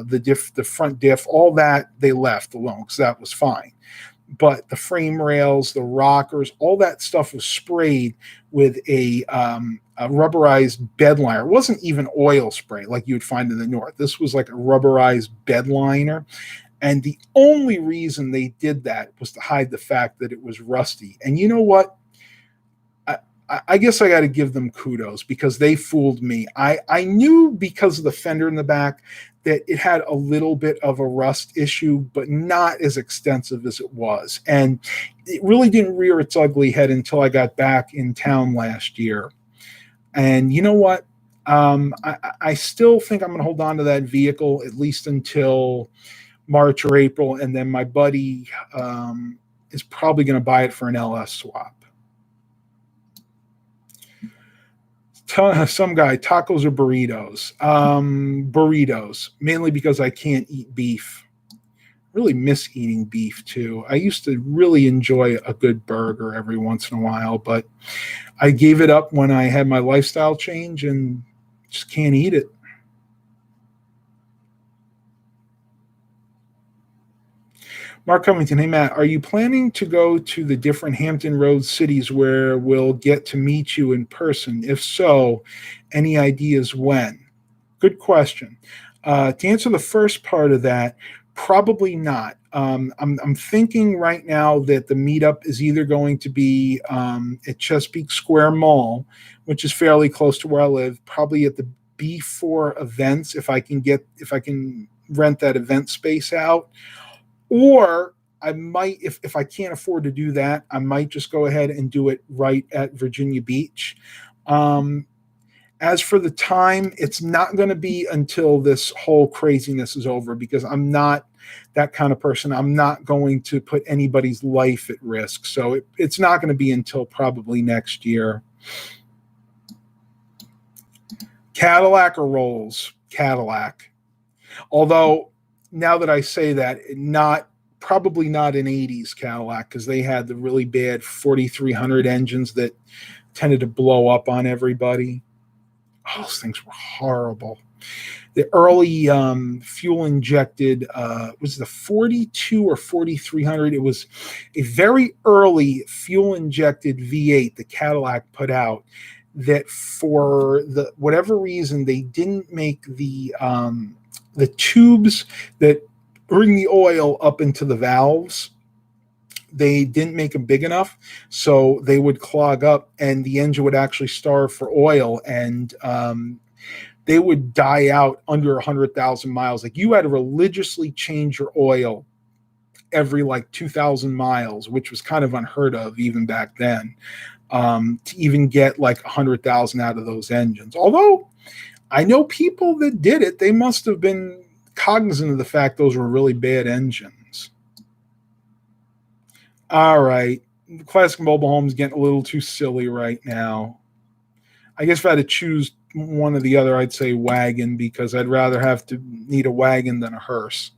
the diff, the front diff, all that they left alone because that was fine. But the frame rails, the rockers, all that stuff was sprayed with a rubberized bed liner. It wasn't even oil spray like you would find in the north. This was like a rubberized bed liner. And the only reason they did that was to hide the fact that it was rusty. And you know what? I guess I got to give them kudos because they fooled me. I knew because of the fender in the back that it had a little bit of a rust issue, but not as extensive as it was. And it really didn't rear its ugly head until I got back in town last year. And you know what? I still think I'm going to hold on to that vehicle at least until March or April. And then my buddy is probably going to buy it for an LS swap. Some guy, tacos or burritos? Burritos, mainly because I can't eat beef. Really miss eating beef too. I used to really enjoy a good burger every once in a while, but I gave it up when I had my lifestyle change and just can't eat it. Mark Covington, hey Matt, are you planning to go to the different Hampton Road cities where we'll get to meet you in person? If so, any ideas when? Good question. To answer the first part of that, probably not. I'm thinking right now that the meetup is either going to be at Chesapeake Square Mall, which is fairly close to where I live, probably at the B4 events if I can rent that event space out. Or I might, if I can't afford to do that, I might just go ahead and do it right at Virginia Beach. As for the time, it's not going to be until this whole craziness is over because I'm not that kind of person. I'm not going to put anybody's life at risk. So it's not going to be until probably next year. Cadillac or Rolls? Cadillac. Although now that I say that, probably not an 80s Cadillac because they had the really bad 4300 engines that tended to blow up on everybody. Oh, those things were horrible. The early fuel injected was the 42 or 4300. It was a very early fuel injected V8 the Cadillac put out that for the whatever reason they didn't make the tubes that bring the oil up into the valves. They didn't make them big enough, so they would clog up and the engine would actually starve for oil, and they would die out under 100,000 miles. Like you had to religiously change your oil every like 2,000 miles, which was kind of unheard of even back then, to even get like 100,000 out of those engines. Although I know people that did it, they must have been cognizant of the fact those were really bad engines. All right. Classic mobile home's getting a little too silly right now. I guess if I had to choose one or the other, I'd say wagon because I'd rather have to need a wagon than a hearse.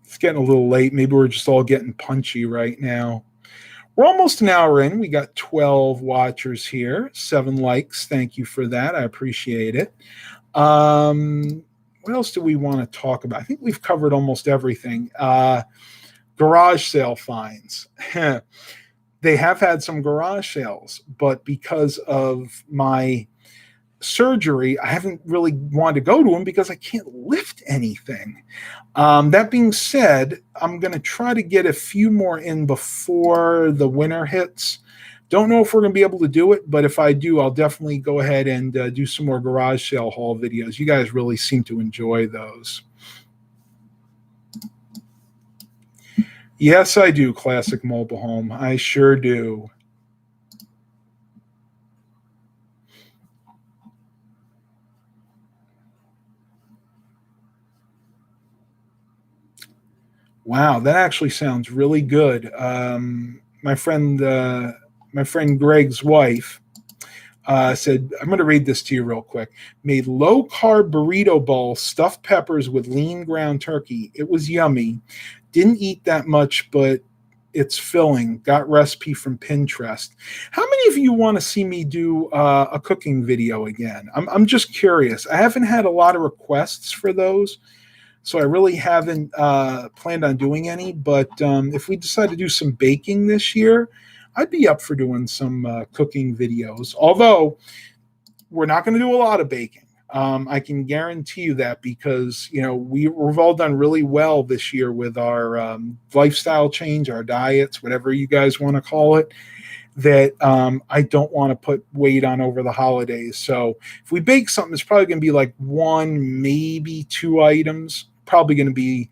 It's getting a little late. Maybe we're just all getting punchy right now. We're almost an hour in. We got 12 watchers here, 7 likes. Thank you for that. I appreciate it. What else do we want to talk about? I think we've covered almost everything. Garage sale finds. They have had some garage sales, but because of my surgery, I haven't really wanted to go to them because I can't lift anything. That being said, I'm going to try to get a few more in before the winter hits. Don't know if we're going to be able to do it, but if I do, I'll definitely go ahead and do some more garage sale haul videos. You guys really seem to enjoy those. Yes, I do, Classic Mobile Home. I sure do. Wow, that actually sounds really good. My friend Greg's wife said, I'm going to read this to you real quick. Made low carb burrito bowl, stuffed peppers with lean ground turkey. It was yummy. Didn't eat that much, but it's filling. Got recipe from Pintrest. How many of you want to see me do a cooking video again? I'm just curious. I haven't had a lot of requests for those. So I really haven't planned on doing any, but if we decide to do some baking this year, I'd be up for doing some cooking videos. Although we're not going to do a lot of baking. I can guarantee you that because we've all done really well this year with our lifestyle change, our diets, whatever you guys want to call it. That I don't want to put weight on over the holidays. So if we bake something, it's probably going to be like one, maybe two items. Probably going to be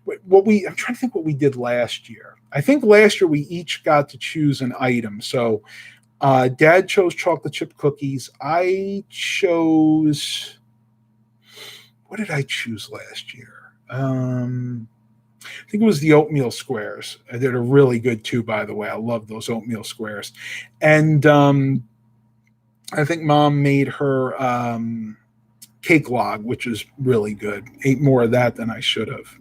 I'm trying to think what we did last year. I think last year we each got to choose an item. So Dad chose chocolate chip cookies. I chose, what did I choose last year? I think it was the oatmeal squares. They're really good too, by the way. I love those oatmeal squares. And I think Mom made her cake log, which is really good. Ate more of that than I should have.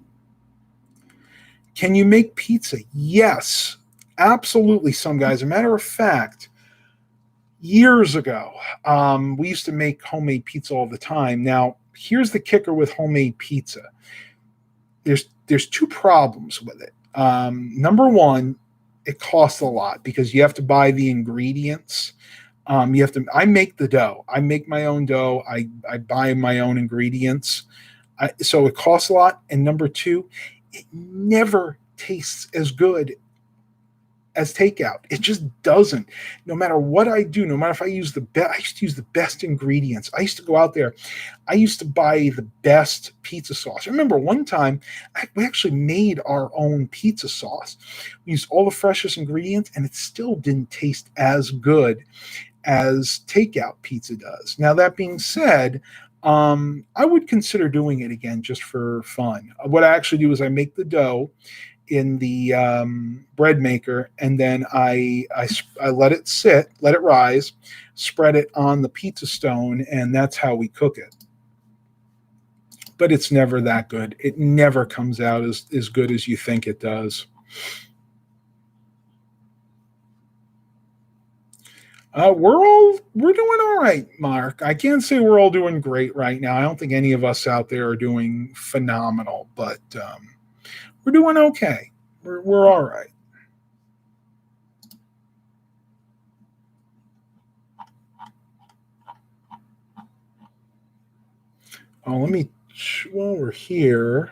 Can you make pizza? Yes, absolutely. Some guys. As a matter of fact, years ago, we used to make homemade pizza all the time. Now, here's the kicker with homemade pizza. There's two problems with it. Number one, it costs a lot because you have to buy the ingredients. I make the dough. I make my own dough. I buy my own ingredients. So it costs a lot. And number two, it never tastes as good as takeout. It just doesn't. No matter what I do, no matter if I use I used to use the best ingredients. I used to go out there. I used to buy the best pizza sauce. I remember one time we actually made our own pizza sauce. We used all the freshest ingredients, and it still didn't taste as good as takeout pizza does. Now, that being said, I would consider doing it again just for fun. What I actually do is I make the dough in the bread maker, and then I let it sit, let it rise, spread it on the pizza stone, and that's how we cook it. But it's never that good. It never comes out as good as you think it does. We're doing all right, Mark. I can't say we're all doing great right now. I don't think any of us out there are doing phenomenal, but we're doing okay. We're all right. Oh, while we're here,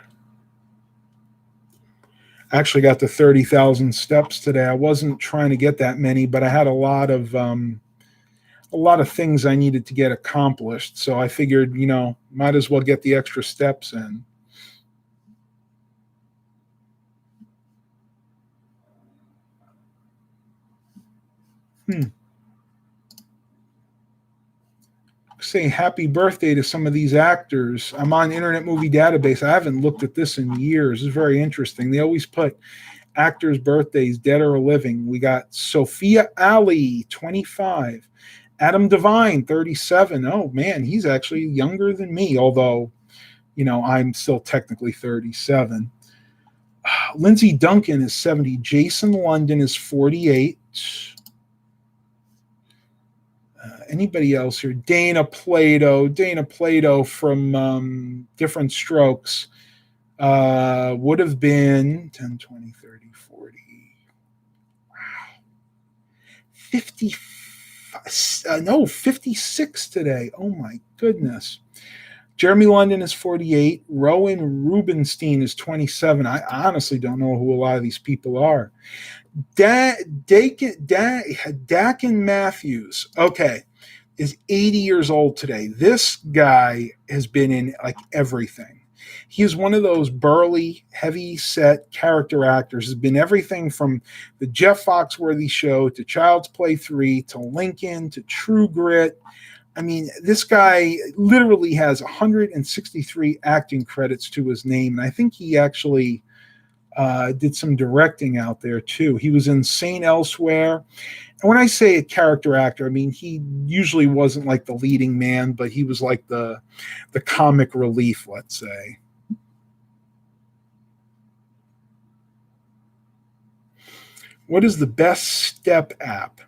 I actually got to 30,000 steps today. I wasn't trying to get that many, but I had a lot of things I needed to get accomplished. So I figured, might as well get the extra steps in. Say happy birthday to some of these actors. I'm on Internet Movie Database. I haven't looked at this in years. It's very interesting. They always put actors' birthdays, dead or living. We got Sophia Ali, 25. Adam Devine, 37. Oh, man, he's actually younger than me, although, I'm still technically 37. Lindsay Duncan is 70. Jason London is 48. Anybody else here? Dana Plato from Different Strokes. would have been 10, 20, 30, 40, 50, no, 56 today. Oh my goodness. Jeremy London is 48. Rowan Rubenstein is 27. I honestly don't know who a lot of these people are. Dakin Matthews, okay, is 80 years old today. This guy has been in like everything. He is one of those burly, heavy-set character actors. Has been everything from the Jeff Foxworthy Show to Child's Play 3 to Lincoln to True Grit. I mean, this guy literally has 163 acting credits to his name. And I think he actually did some directing out there too. He was in Saint Elsewhere. And when I say a character actor, I mean, he usually wasn't like the leading man, but he was like the comic relief, let's say. What is the best step app?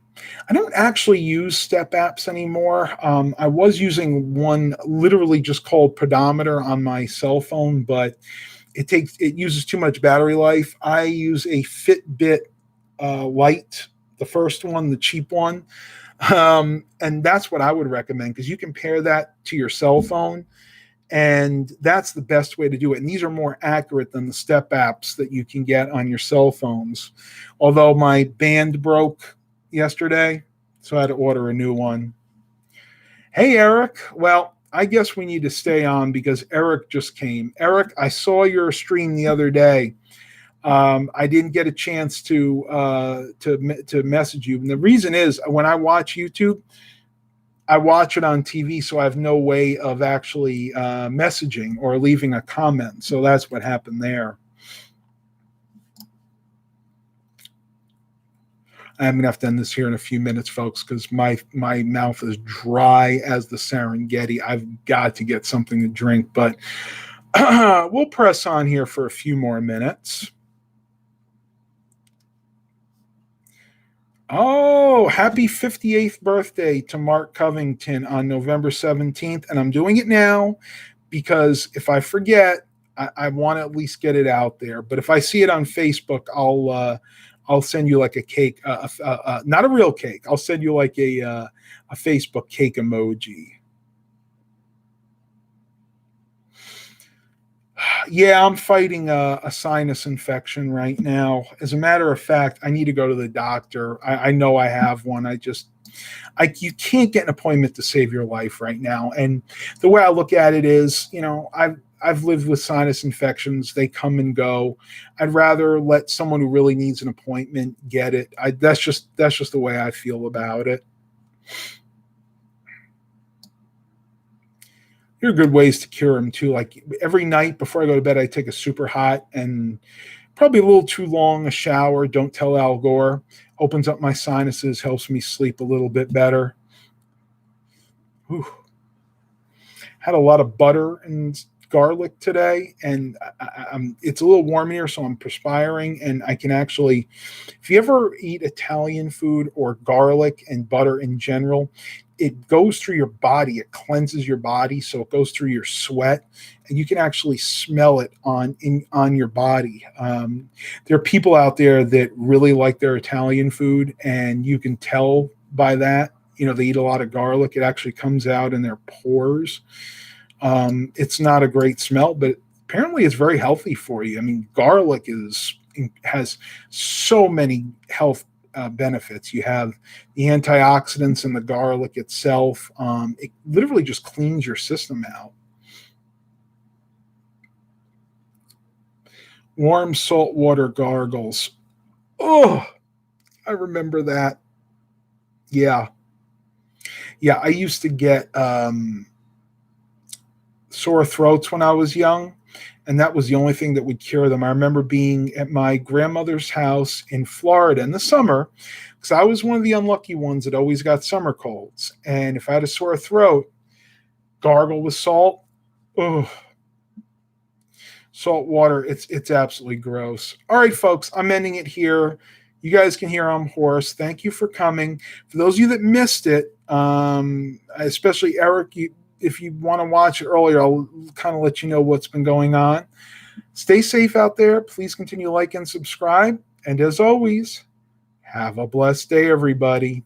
I don't actually use step apps anymore. I was using one literally just called Pedometer on my cell phone, but it uses too much battery life. I use a Fitbit Lite, the first one, the cheap one. And that's what I would recommend because you can pair that to your cell phone. And that's the best way to do it. And these are more accurate than the step apps that you can get on your cell phones. Although my band broke yesterday, so I had to order a new one. Hey, Eric. Well, I guess we need to stay on because Eric just came. Eric, I saw your stream the other day. I didn't get a chance to message you. And the reason is when I watch YouTube, I watch it on TV, so I have no way of actually messaging or leaving a comment. So that's what happened there. I'm going to have to end this here in a few minutes, folks, because my mouth is dry as the Serengeti. I've got to get something to drink, but we'll press on here for a few more minutes. Oh, happy 58th birthday to Mark Covington on November 17th. And I'm doing it now because if I forget, I want to at least get it out there. But if I see it on Facebook, I'll send you like a cake, not a real cake. I'll send you like a Facebook cake emoji. Yeah, I'm fighting a sinus infection right now. As a matter of fact, I need to go to the doctor. I know I have one. You can't get an appointment to save your life right now. And the way I look at it is, I've lived with sinus infections. They come and go. I'd rather let someone who really needs an appointment get it. That's just the way I feel about it. There are good ways to cure them too. Like every night before I go to bed, I take a super hot and probably a little too long a shower. Don't tell Al Gore. Opens up my sinuses, helps me sleep a little bit better. Whew. Had a lot of butter and garlic today, and it's a little warm here, so I'm perspiring, and I can actually, if you ever eat Italian food or garlic and butter in general, it goes through your body, it cleanses your body, so it goes through your sweat, and you can actually smell it on your body. There are people out there that really like their Italian food, and you can tell by that. They eat a lot of garlic. It actually comes out in their pores. It's not a great smell, but apparently it's very healthy for you. I mean, garlic has so many health benefits. You have the antioxidants in the garlic itself. It literally just cleans your system out. Warm saltwater gargles. Oh, I remember that. Yeah. Yeah, I used to get sore throats when I was young, and that was the only thing that would cure them. I remember being at my grandmother's house in Florida in the summer, because I was one of the unlucky ones that always got summer colds. And if I had a sore throat, gargle with salt. Oh, salt water. It's absolutely gross. All right, folks, I'm ending it here. You guys can hear I'm hoarse. Thank you for coming. For those of you that missed it, especially Eric, if you want to watch it earlier, I'll kind of let you know what's been going on. Stay safe out there. Please continue to like and subscribe. And as always, have a blessed day, everybody.